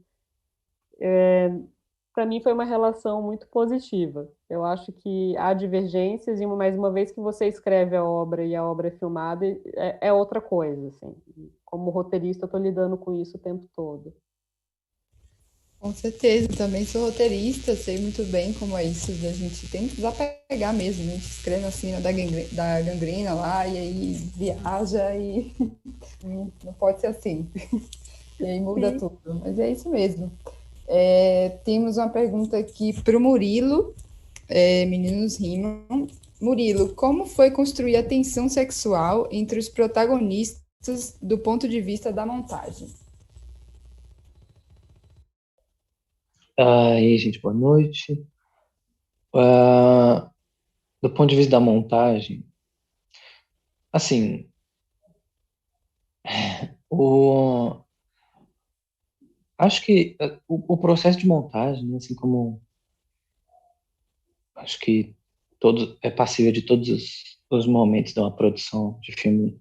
para mim foi uma relação muito positiva. Eu acho que há divergências, e mais uma vez que você escreve a obra e a obra é filmada, é outra coisa, assim. Como roteirista, eu estou lidando com isso o tempo todo. Com certeza, também sou roteirista, sei muito bem como é isso, a gente tem que desapegar mesmo, a gente escreve a cena da gangrena lá, e aí viaja, e não pode ser assim. E aí muda tudo, mas é isso mesmo. Temos uma pergunta aqui para o Murilo, Meninos Rimam. Murilo, como foi construir a tensão sexual entre os protagonistas do ponto de vista da montagem? E aí, gente, boa noite. Do ponto de vista da montagem, assim, acho que o processo de montagem, né, assim como acho que é passível de todos os momentos de uma produção de filme,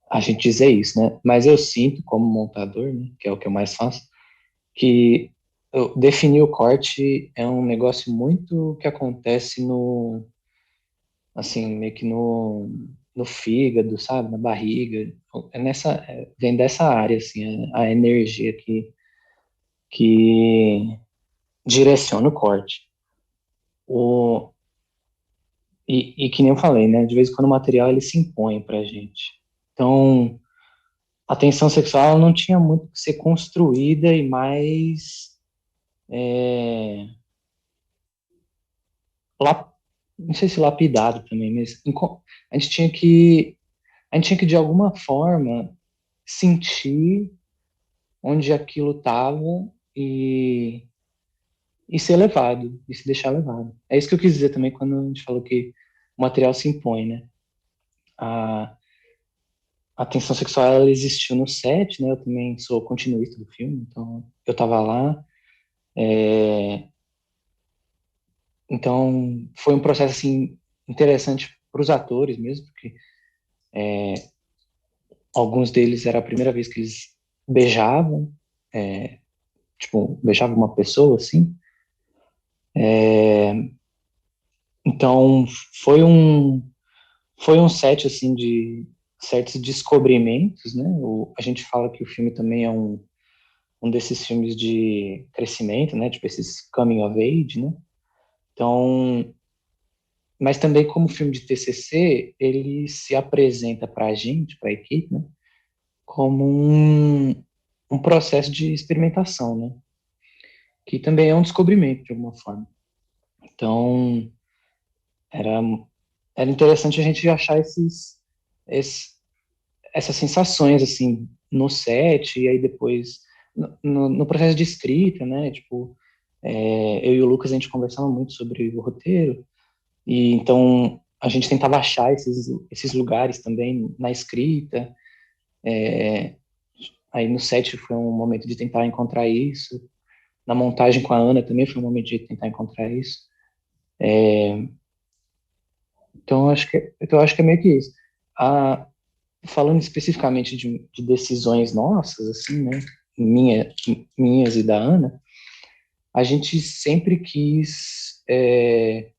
a gente dizer isso, né? Mas eu sinto, como montador, né, que é o que eu mais faço, que definir o corte é um negócio muito que acontece assim, meio que no fígado, sabe? Na barriga. Vem dessa área, assim, a energia que direciona o corte. E que nem eu falei, né? De vez em quando o material ele se impõe pra gente. Então, a tensão sexual não tinha muito que ser construída e mais não sei se lapidado também, mas a gente tinha que de alguma forma sentir onde aquilo estava e ser levado, e se deixar levado. É isso que eu quis dizer também quando a gente falou que o material se impõe, né? A tensão sexual, ela existiu no set, né? Eu também sou continuista do filme, então eu estava lá. Então, foi um processo, assim, interessante para os atores mesmo, porque alguns deles era a primeira vez que eles beijavam, tipo, beijavam uma pessoa, assim. Então, foi um set, assim, de certos descobrimentos, né? A gente fala que o filme também é um desses filmes de crescimento, né? Tipo, esses coming of age, né? Então, mas também como filme de TCC, ele se apresenta para a gente, para a equipe, né? Como um processo de experimentação, né? Que também é um descobrimento, de alguma forma. Então, era interessante a gente achar essas sensações, assim, no set, e aí depois, no processo de escrita, né? Tipo, eu e o Lucas, a gente conversava muito sobre o roteiro, e então a gente tentava achar esses lugares também na escrita. Aí no set foi um momento de tentar encontrar isso. Na montagem com a Ana também foi um momento de tentar encontrar isso. Então eu acho que é meio que isso. Falando especificamente de decisões nossas, assim, né, minhas e da Ana, a gente sempre quis que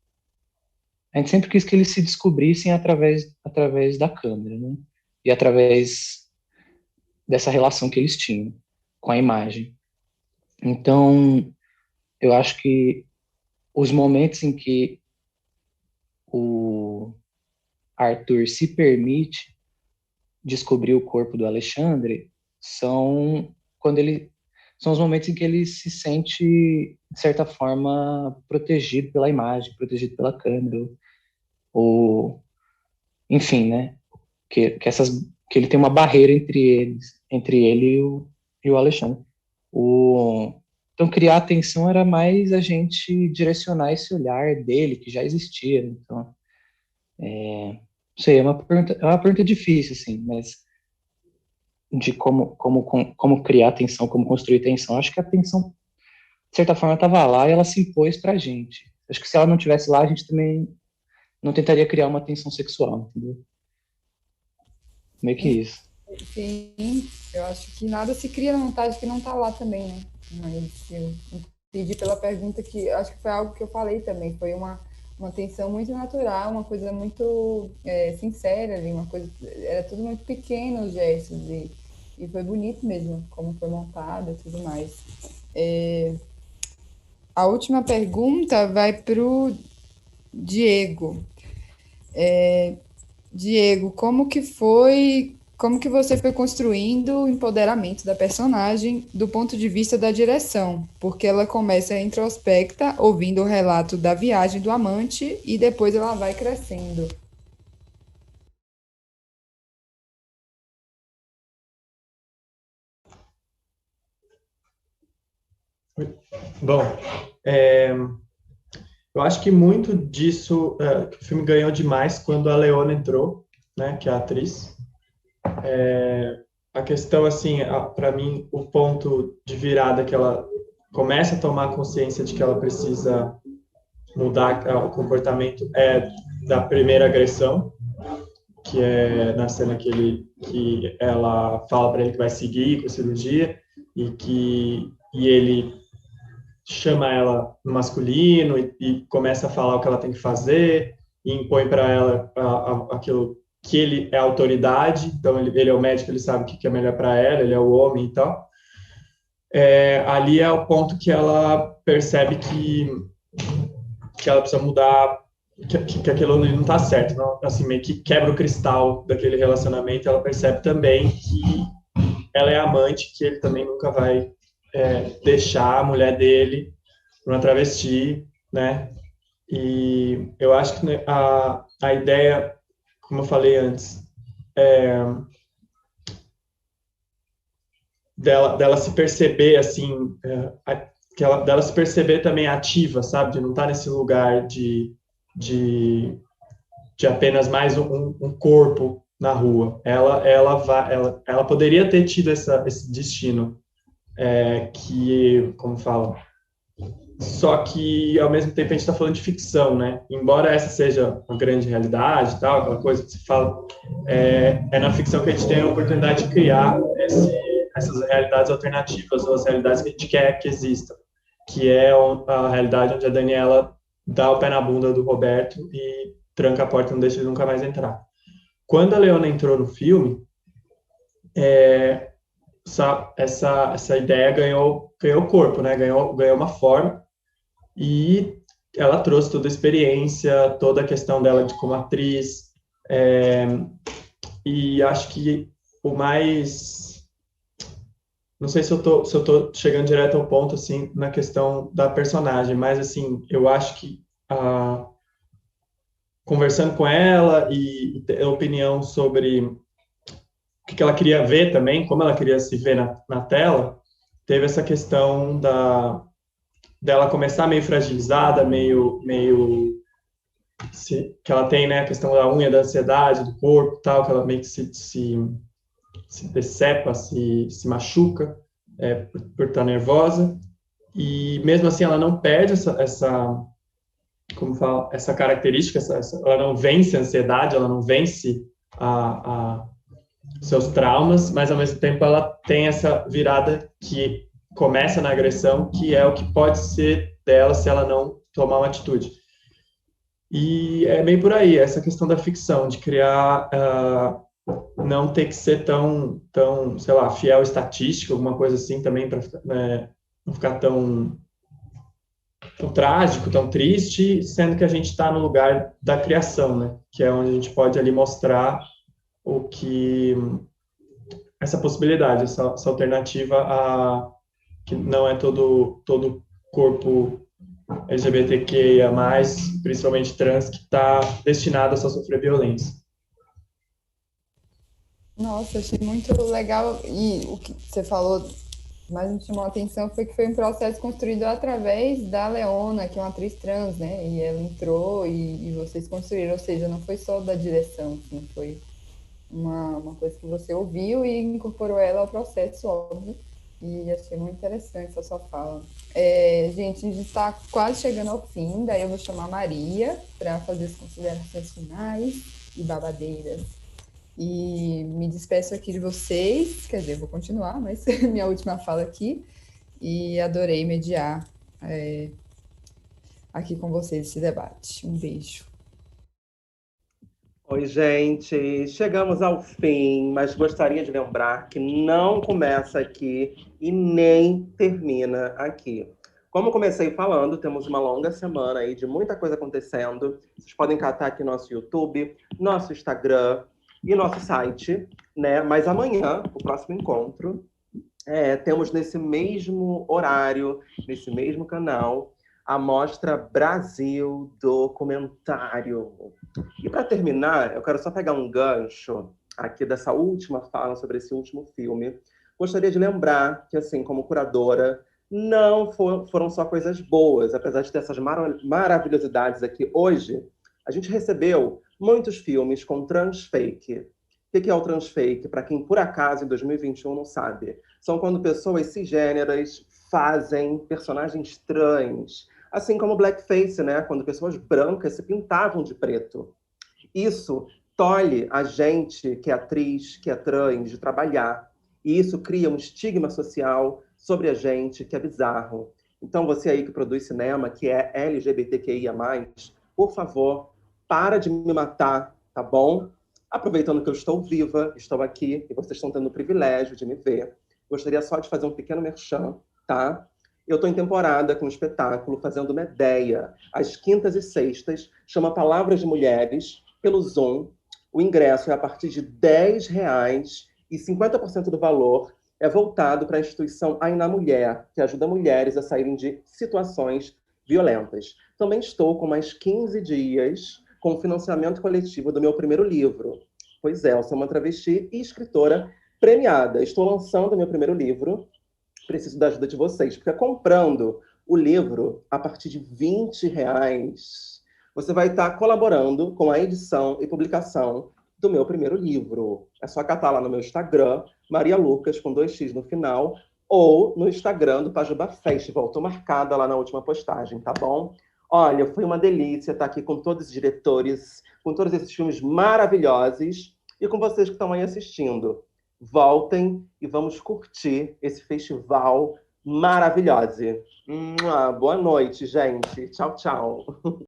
eles se descobrissem através da câmera, né, e através dessa relação que eles tinham com a imagem. Então, eu acho que os momentos em que o Arthur se permite descobrir o corpo do Alexandre são os momentos em que ele se sente, de certa forma, protegido pela imagem, protegido pela câmera, ou enfim, né? Que ele tem uma barreira entre ele e o Alexandre. Então, criar atenção era mais a gente direcionar esse olhar dele, que já existia. Então, não sei, é uma pergunta difícil, assim, mas de como criar atenção, como construir atenção. Acho que a atenção, de certa forma, estava lá e ela se impôs para a gente. Acho que se ela não estivesse lá, a gente também não tentaria criar uma tensão sexual, entendeu? Meio que isso. Sim, eu acho que nada se cria na montagem que não está lá também, né? Mas eu entendi pela pergunta que acho que foi algo que eu falei também, foi uma tensão muito natural, uma coisa muito sincera ali, uma coisa, era tudo muito pequeno os gestos e foi bonito mesmo, como foi montado e tudo mais. A última pergunta vai para o Diego. Diego, como que você foi construindo o empoderamento da personagem do ponto de vista da direção? Porque ela começa introspecta, ouvindo o relato da viagem do amante, e depois ela vai crescendo. Bom, eu acho que muito disso, que o filme ganhou demais quando a Leona entrou, né, que é a atriz. A questão, assim, para mim, o ponto de virada que ela começa a tomar consciência de que ela precisa mudar o comportamento é da primeira agressão, que é na cena que ela fala para ele que vai seguir com a cirurgia e ele chama ela no masculino e começa a falar o que ela tem que fazer e impõe para ela aquilo que ele é a autoridade, então ele é o médico, ele sabe o que é melhor para ela, ele é o homem e tal. ali é o ponto que ela percebe que ela precisa mudar, que aquilo ali não está certo, não, assim, meio que quebra o cristal daquele relacionamento. Ela percebe também que ela é amante, que ele também nunca vai deixar a mulher dele para uma travesti, né? E eu acho que a ideia, como eu falei antes, dela se perceber assim, dela se perceber também ativa, sabe? De não estar nesse lugar de apenas mais um corpo na rua. Ela poderia ter tido esse destino, como fala. Só que, ao mesmo tempo, a gente está falando de ficção, né? Embora essa seja uma grande realidade, tal, aquela coisa que se fala, é na ficção que a gente tem a oportunidade de criar essas realidades alternativas, ou as realidades que a gente quer que existam, que é a realidade onde a Daniela dá o pé na bunda do Roberto e tranca a porta e não deixa ele nunca mais entrar. Quando a Leona entrou no filme, essa ideia ganhou corpo, né? Ganhou uma forma, e ela trouxe toda a experiência, toda a questão dela como atriz, e acho que o mais... Não sei se eu tô chegando direto ao ponto, assim, na questão da personagem, mas, assim, eu acho que conversando com ela e ter opinião sobre o que ela queria ver também, como ela queria se ver na tela, teve essa questão dela começar meio fragilizada, que ela tem, né, a questão da unha, da ansiedade, do corpo, tal, que ela meio que se decepa, se machuca por estar nervosa, e mesmo assim ela não perde como fala, essa característica, ela não vence a ansiedade, ela não vence seus traumas, mas ao mesmo tempo ela tem essa virada que começa na agressão, que é o que pode ser dela se ela não tomar uma atitude. E é meio por aí, essa questão da ficção, de criar, não ter que ser tão, sei lá, fiel estatística, alguma coisa assim também, para não ficar tão trágico, tão triste, sendo que a gente está no lugar da criação, né? Que é onde a gente pode ali mostrar essa possibilidade, essa alternativa que não é todo corpo LGBTQIA+, principalmente trans, que está destinado a só sofrer violência. Nossa, achei muito legal. E o que você falou mais me chamou a atenção foi que foi um processo construído através da Leona, que é uma atriz trans, né? E ela entrou e vocês construíram, ou seja, não foi só da direção, assim, foi uma coisa que você ouviu e incorporou ela ao processo, óbvio. E achei muito interessante essa sua fala. Gente, a gente está quase chegando ao fim, daí eu vou chamar a Maria para fazer as considerações finais e babadeiras. E me despeço aqui de vocês, quer dizer, vou continuar, mas minha última fala aqui. E adorei mediar aqui com vocês esse debate. Um beijo. Oi, gente. Chegamos ao fim, mas gostaria de lembrar que não começa aqui e nem termina aqui. Como eu comecei falando, temos uma longa semana aí de muita coisa acontecendo. Vocês podem catar aqui nosso YouTube, nosso Instagram e nosso site, né? Mas amanhã, o próximo encontro, temos nesse mesmo horário, nesse mesmo canal, a Mostra Brasil Documentário. E para terminar, eu quero só pegar um gancho aqui dessa última fala sobre esse último filme. Gostaria de lembrar que, assim, como curadora, não foram só coisas boas. Apesar de ter essas maravilhosidades aqui hoje, a gente recebeu muitos filmes com transfake. O que é o transfake? Para quem, por acaso, em 2021 não sabe. São quando pessoas cisgêneras fazem personagens trans. Assim como blackface, né? Quando pessoas brancas se pintavam de preto. Isso tolhe a gente, que é atriz, que é trans, de trabalhar. E isso cria um estigma social sobre a gente, que é bizarro. Então, você aí que produz cinema, que é LGBTQIA+, por favor, para de me matar, tá bom? Aproveitando que eu estou viva, estou aqui, e vocês estão tendo o privilégio de me ver. Gostaria só de fazer um pequeno merchan, tá? Eu estou em temporada com um espetáculo fazendo Medeia, às quintas e sextas, chama Palavras de Mulheres, pelo Zoom. O ingresso é a partir de R$10 e 50% do valor é voltado para a instituição Ainá Mulher, que ajuda mulheres a saírem de situações violentas. Também estou com mais 15 dias com o financiamento coletivo do meu primeiro livro. Pois é, eu sou uma travesti e escritora premiada. Estou lançando meu primeiro livro. Preciso da ajuda de vocês, porque comprando o livro a partir de R$20, você vai estar colaborando com a edição e publicação do meu primeiro livro. É só catar lá no meu Instagram, Maria Lucas, com 2x no final, ou no Instagram do Pajubá Festival. Estou marcada lá na última postagem, tá bom? Olha, foi uma delícia estar aqui com todos os diretores, com todos esses filmes maravilhosos, e com vocês que estão aí assistindo. Voltem e vamos curtir esse festival maravilhoso. Boa noite, gente. Tchau, tchau.